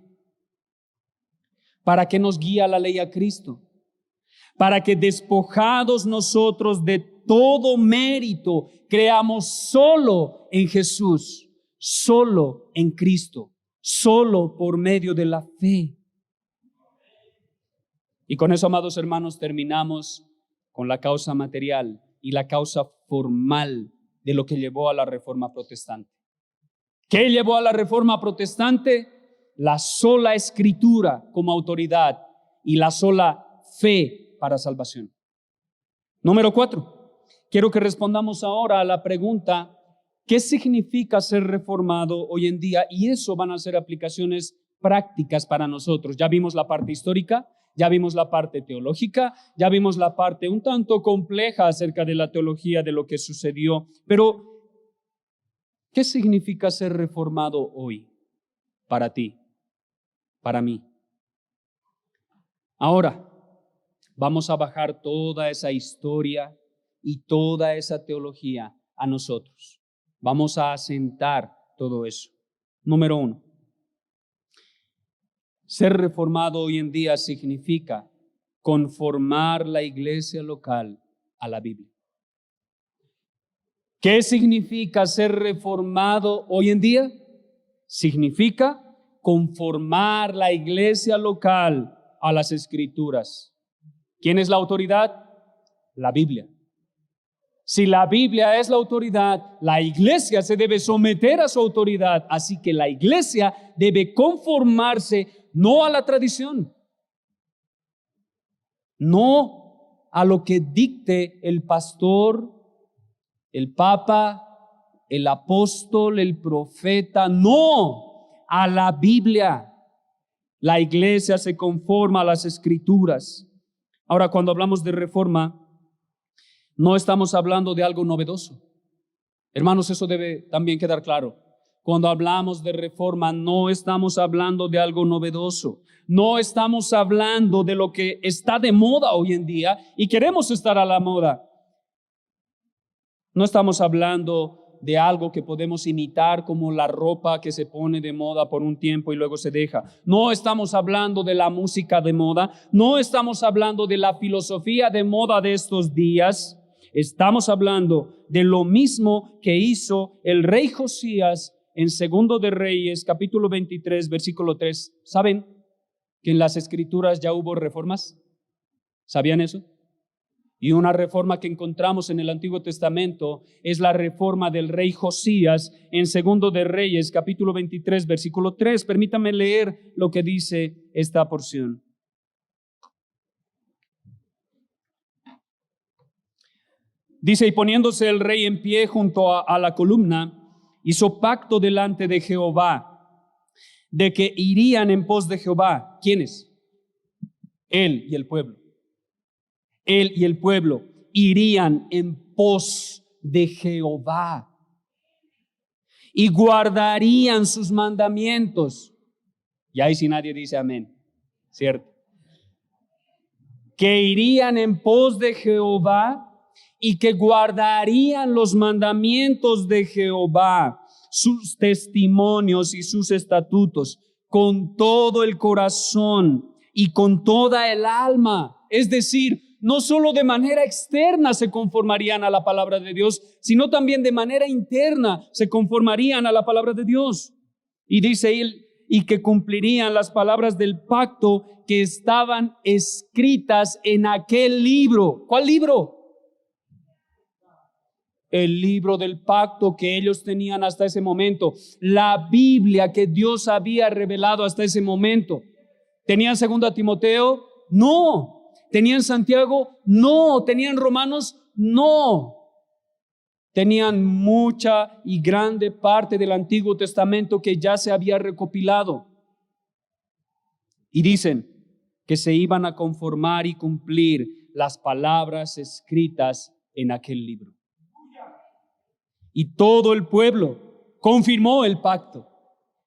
¿Para qué nos guía la ley a Cristo? Para que despojados nosotros de todo mérito, creamos solo en Jesús, solo en Cristo, solo por medio de la fe. Y con eso, amados hermanos, terminamos con la causa material y la causa formal de lo que llevó a la Reforma Protestante. ¿Qué llevó a la Reforma Protestante? La sola Escritura como autoridad y la sola fe para salvación. Número 4, quiero que respondamos ahora a la pregunta, ¿qué significa ser reformado hoy en día? Y eso van a ser aplicaciones prácticas para nosotros. Ya vimos la parte histórica, ya vimos la parte teológica, ya vimos la parte un tanto compleja acerca de la teología de lo que sucedió. Pero, ¿qué significa ser reformado hoy para ti, para mí? Ahora, vamos a bajar toda esa historia y toda esa teología a nosotros. Vamos a asentar todo eso. Número 1. Ser reformado hoy en día significa conformar la iglesia local a la Biblia. ¿Qué significa ser reformado hoy en día? Significa conformar la iglesia local a las Escrituras. ¿Quién es la autoridad? La Biblia. Si la Biblia es la autoridad, la iglesia se debe someter a su autoridad. Así que la iglesia debe conformarse no a la tradición, no a lo que dicte el pastor, el papa, el apóstol, el profeta, no, a la Biblia. La iglesia se conforma a las Escrituras. Ahora, cuando hablamos de reforma, no estamos hablando de algo novedoso. Hermanos, eso debe también quedar claro. Cuando hablamos de reforma, no estamos hablando de algo novedoso. No estamos hablando de lo que está de moda hoy en día y queremos estar a la moda. No estamos hablando de algo que podemos imitar como la ropa que se pone de moda por un tiempo y luego se deja. No estamos hablando de la música de moda. No estamos hablando de la filosofía de moda de estos días. Estamos hablando de lo mismo que hizo el rey Josías en 2 de Reyes, capítulo 23, versículo 3. ¿Saben que en las Escrituras ya hubo reformas? ¿Sabían eso? Y una reforma que encontramos en el Antiguo Testamento es la reforma del rey Josías en 2 de Reyes, capítulo 23, versículo 3. Permítame leer lo que dice esta porción. Dice, y poniéndose el rey en pie junto a la columna, hizo pacto delante de Jehová, de que irían en pos de Jehová. ¿Quiénes? Él y el pueblo. Él y el pueblo irían en pos de Jehová y guardarían sus mandamientos. Y ahí si nadie dice amén, ¿cierto? Que irían en pos de Jehová y que guardarían los mandamientos de Jehová, sus testimonios y sus estatutos con todo el corazón y con toda el alma. Es decir, no solo de manera externa se conformarían a la palabra de Dios, sino también de manera interna se conformarían a la palabra de Dios. Y dice él, y que cumplirían las palabras del pacto que estaban escritas en aquel libro. ¿Cuál libro? El libro del pacto que ellos tenían hasta ese momento. La Biblia que Dios había revelado hasta ese momento. ¿Tenían 2 Timoteo? No. ¿Tenían Santiago? No. ¿Tenían Romanos? No. Tenían mucha y grande parte del Antiguo Testamento que ya se había recopilado. Y dicen que se iban a conformar y cumplir las palabras escritas en aquel libro. Y todo el pueblo confirmó el pacto.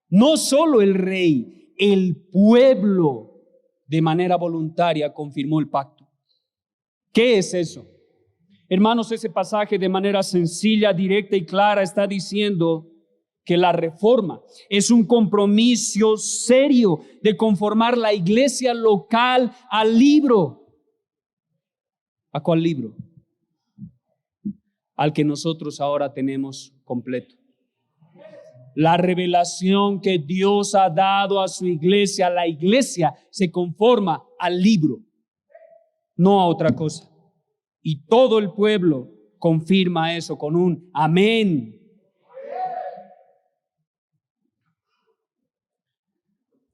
No solo el rey, el pueblo de manera voluntaria confirmó el pacto. ¿Qué es eso? Hermanos, ese pasaje de manera sencilla, directa y clara está diciendo que la reforma es un compromiso serio de conformar la iglesia local al libro. ¿A cuál libro? Al que nosotros ahora tenemos completo. La revelación que Dios ha dado a su iglesia, la iglesia se conforma al libro, no a otra cosa. Y todo el pueblo confirma eso con un amén.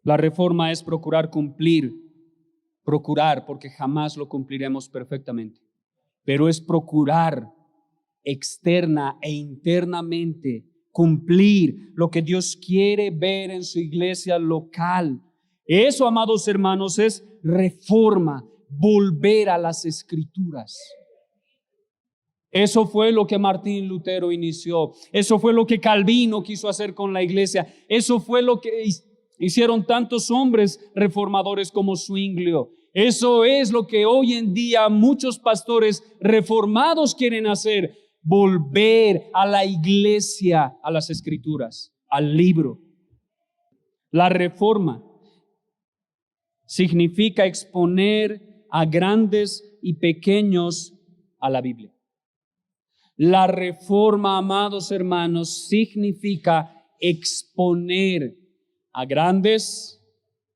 La reforma es procurar cumplir Procurar, porque jamás lo cumpliremos perfectamente, pero es procurar externa e internamente cumplir lo que Dios quiere ver en su iglesia local. Eso, amados hermanos, es reforma, volver a las Escrituras. Eso fue lo que Martín Lutero inició. Eso fue lo que Calvino quiso hacer con la iglesia. Eso fue lo que hicieron tantos hombres reformadores como Zwinglio. Eso es lo que hoy en día muchos pastores reformados quieren hacer. Volver a la iglesia, a las Escrituras, al libro. La reforma significa exponer a grandes y pequeños a la Biblia. La reforma, amados hermanos, significa exponer a grandes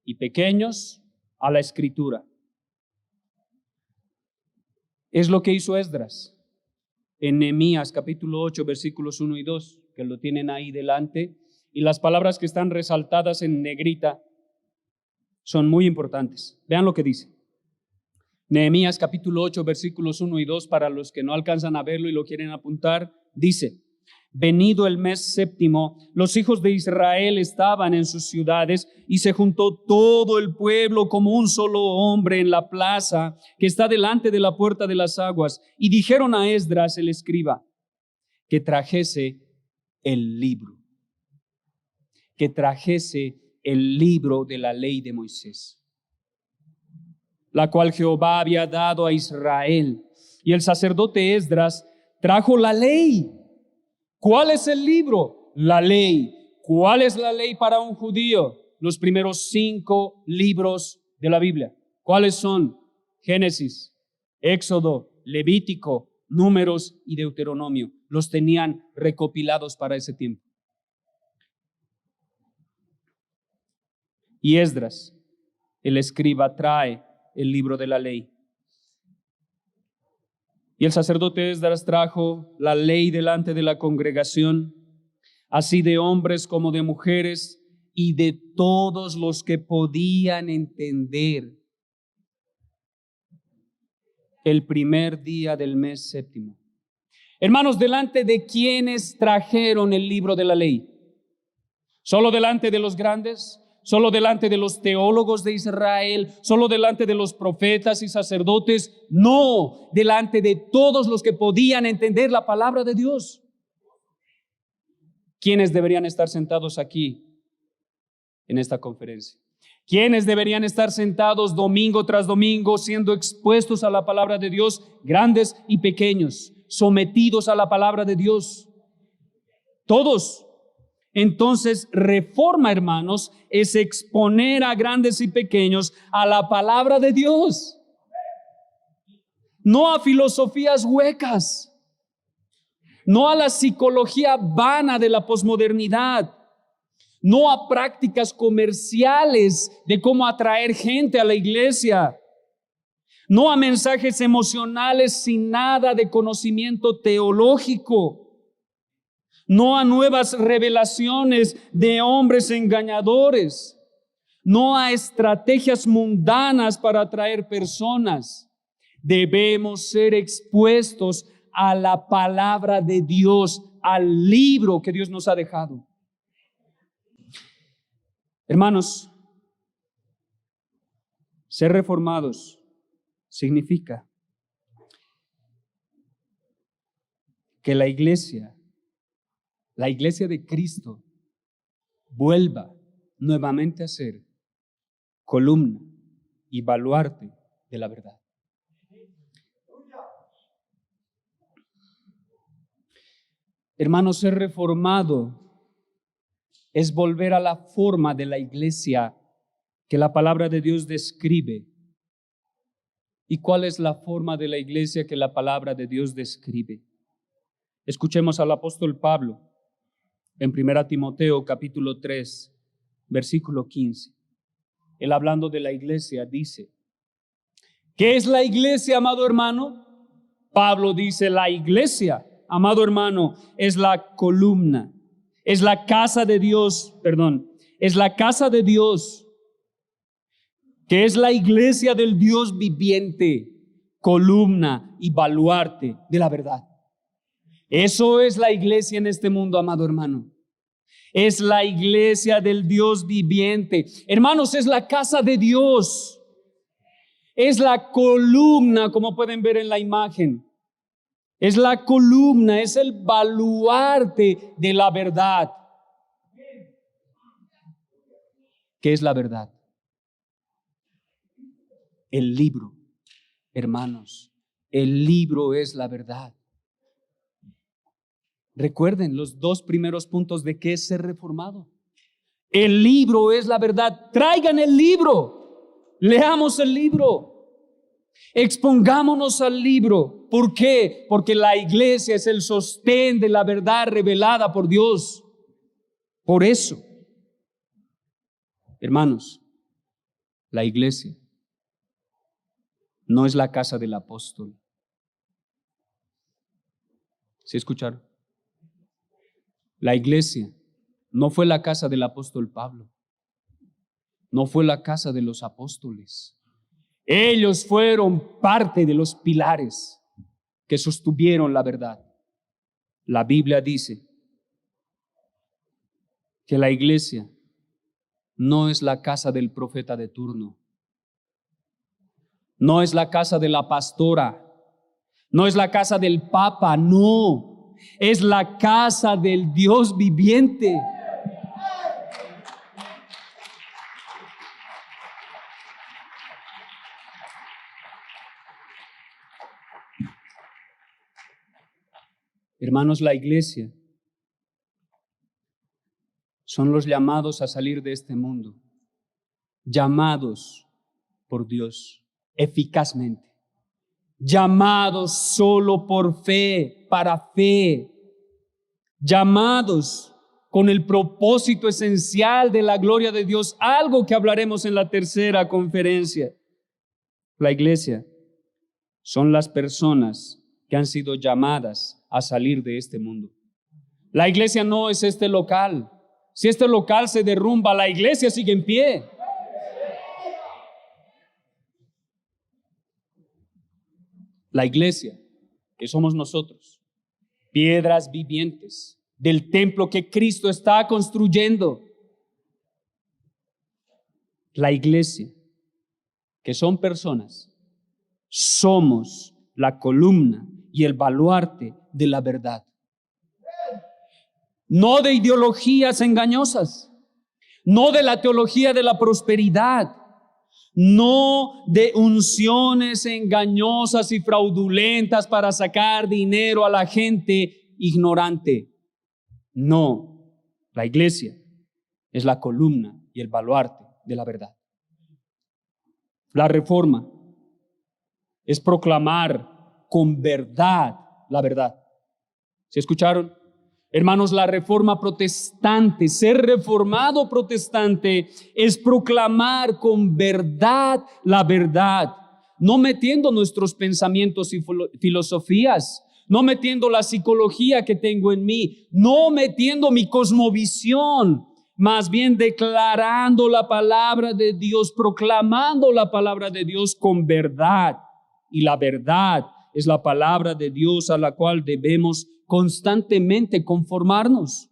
y pequeños a la Escritura. Es lo que hizo Esdras en Nehemías capítulo 8 versículos 1 y 2, que lo tienen ahí delante, y las palabras que están resaltadas en negrita son muy importantes. Vean lo que dice. Nehemías capítulo 8 versículos 1 y 2, para los que no alcanzan a verlo y lo quieren apuntar, dice: venido el mes séptimo, los hijos de Israel estaban en sus ciudades y se juntó todo el pueblo como un solo hombre en la plaza que está delante de la puerta de las aguas, y dijeron a Esdras el escriba que trajese el libro, de la ley de Moisés, la cual Jehová había dado a Israel. Y el sacerdote Esdras trajo la ley. ¿Cuál es el libro? La ley. ¿Cuál es la ley para un judío? Los primeros 5 libros de la Biblia. ¿Cuáles son? Génesis, Éxodo, Levítico, Números y Deuteronomio. Los tenían recopilados para ese tiempo. Y Esdras, el escriba, trae el libro de la ley. Y el sacerdote Esdras trajo la ley delante de la congregación, así de hombres como de mujeres y de todos los que podían entender, el primer día del mes séptimo. Hermanos, ¿delante de quiénes trajeron el libro de la ley? ¿Solo delante de los grandes? ¿Solo delante de los teólogos de Israel? ¿Solo delante de los profetas y sacerdotes? No, delante de todos los que podían entender la palabra de Dios. ¿Quiénes deberían estar sentados aquí en esta conferencia? ¿Quiénes deberían estar sentados domingo tras domingo siendo expuestos a la palabra de Dios? Grandes y pequeños, sometidos a la palabra de Dios. Todos. Entonces, reforma, hermanos, es exponer a grandes y pequeños a la palabra de Dios, no a filosofías huecas, no a la psicología vana de la posmodernidad, no a prácticas comerciales de cómo atraer gente a la iglesia, no a mensajes emocionales sin nada de conocimiento teológico, no a nuevas revelaciones de hombres engañadores, no a estrategias mundanas para atraer personas. Debemos ser expuestos a la palabra de Dios, al libro que Dios nos ha dejado. Hermanos, ser reformados significa que la iglesia de Cristo vuelva nuevamente a ser columna y baluarte de la verdad. Hermanos, ser reformado es volver a la forma de la iglesia que la palabra de Dios describe. ¿Y cuál es la forma de la iglesia que la palabra de Dios describe? Escuchemos al apóstol Pablo en 1 Timoteo capítulo 3, versículo 15. Él, hablando de la iglesia, dice: ¿qué es la iglesia, amado hermano? Pablo dice: la iglesia, amado hermano, es la columna, es la casa de Dios, es la casa de Dios que es la iglesia del Dios viviente, columna y baluarte de la verdad. Eso es la iglesia en este mundo, amado hermano. Es la iglesia del Dios viviente. Hermanos, es la casa de Dios. Es la columna, como pueden ver en la imagen. Es la columna, es el baluarte de la verdad. ¿Qué es la verdad? El libro, hermanos, el libro es la verdad. Recuerden los dos primeros puntos de qué es ser reformado. El libro es la verdad. Traigan el libro, leamos el libro, expongámonos al libro. ¿Por qué? Porque la iglesia es el sostén de la verdad revelada por Dios. Por eso, hermanos, la iglesia no es la casa del apóstol. ¿Sí escucharon? La iglesia no fue la casa del apóstol Pablo. No fue la casa de los apóstoles. Ellos fueron parte de los pilares que sostuvieron la verdad. La Biblia dice que la iglesia no es la casa del profeta de turno. No es la casa de la pastora. No es la casa del papa, no. Es la casa del Dios viviente. Hermanos, la iglesia son los llamados a salir de este mundo, llamados por Dios eficazmente, llamados solo por fe, para fe, llamados con el propósito esencial de la gloria de Dios, algo que hablaremos en la tercera conferencia. La iglesia son las personas que han sido llamadas a salir de este mundo. La iglesia no es este local. Si este local se derrumba, la iglesia sigue en pie. La iglesia, que somos nosotros, piedras vivientes del templo que Cristo está construyendo. La iglesia, que son personas, somos la columna y el baluarte de la verdad. No de ideologías engañosas, no de la teología de la prosperidad, no de unciones engañosas y fraudulentas para sacar dinero a la gente ignorante. No, la iglesia es la columna y el baluarte de la verdad. La reforma es proclamar con verdad la verdad. ¿Se escucharon? Hermanos, la reforma protestante, ser reformado protestante es proclamar con verdad la verdad, no metiendo nuestros pensamientos y filosofías, no metiendo la psicología que tengo en mí, no metiendo mi cosmovisión, más bien declarando la palabra de Dios, proclamando la palabra de Dios con verdad. Y la verdad es la palabra de Dios a la cual debemos constantemente conformarnos.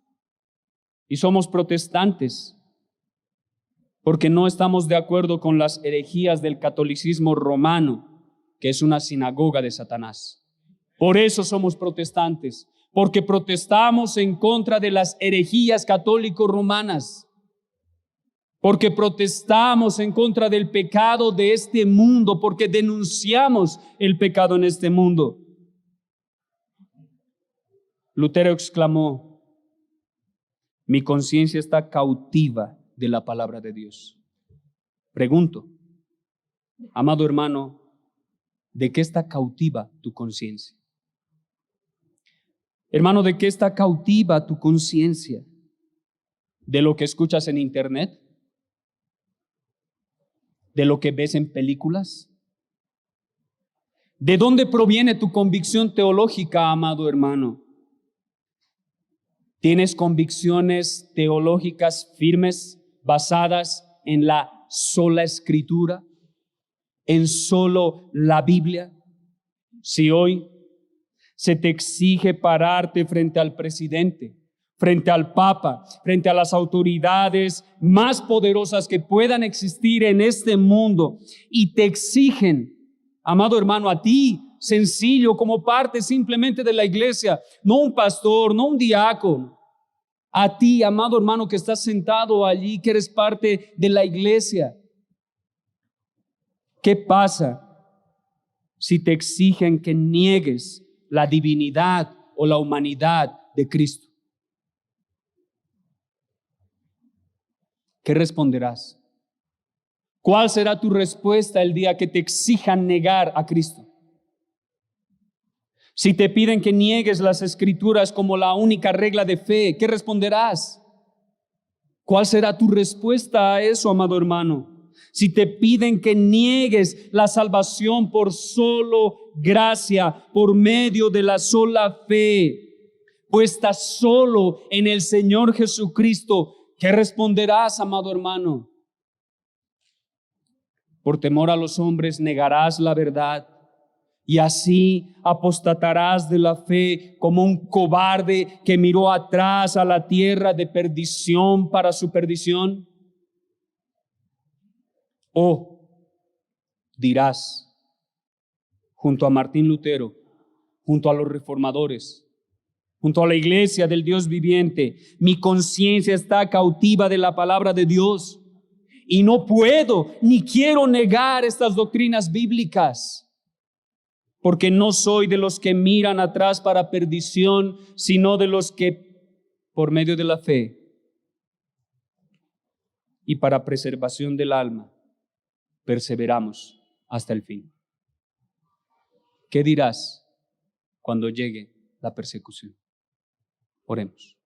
Y somos protestantes porque no estamos de acuerdo con las herejías del catolicismo romano, que es una sinagoga de Satanás. Por eso somos protestantes, porque protestamos en contra de las herejías católico-romanas, porque protestamos en contra del pecado de este mundo, porque denunciamos el pecado en este mundo. Lutero exclamó: mi conciencia está cautiva de la palabra de Dios. Pregunto, amado hermano, ¿de qué está cautiva tu conciencia? Hermano, ¿de qué está cautiva tu conciencia? ¿De lo que escuchas en internet? ¿De lo que ves en películas? ¿De dónde proviene tu convicción teológica, amado hermano? ¿Tienes convicciones teológicas firmes basadas en la sola Escritura, en solo la Biblia? Si hoy se te exige pararte frente al presidente, frente al Papa, frente a las autoridades más poderosas que puedan existir en este mundo, y te exigen, amado hermano, a ti, sencillo, como parte simplemente de la iglesia, no un pastor, no un diácono, a ti, amado hermano, que estás sentado allí, que eres parte de la iglesia. ¿Qué pasa si te exigen que niegues la divinidad o la humanidad de Cristo? ¿Qué responderás? ¿Cuál será tu respuesta el día que te exijan negar a Cristo? Si te piden que niegues las Escrituras como la única regla de fe, ¿qué responderás? ¿Cuál será tu respuesta a eso, amado hermano? Si te piden que niegues la salvación por solo gracia, por medio de la sola fe, puesta solo en el Señor Jesucristo, ¿qué responderás, amado hermano? Por temor a los hombres negarás la verdad y así apostatarás de la fe como un cobarde que miró atrás a la tierra de perdición para su perdición. O dirás, junto a Martín Lutero, junto a los reformadores, junto a la iglesia del Dios viviente, mi conciencia está cautiva de la palabra de Dios y no puedo ni quiero negar estas doctrinas bíblicas, porque no soy de los que miran atrás para perdición, sino de los que por medio de la fe y para preservación del alma perseveramos hasta el fin. ¿Qué dirás cuando llegue la persecución? Oremos.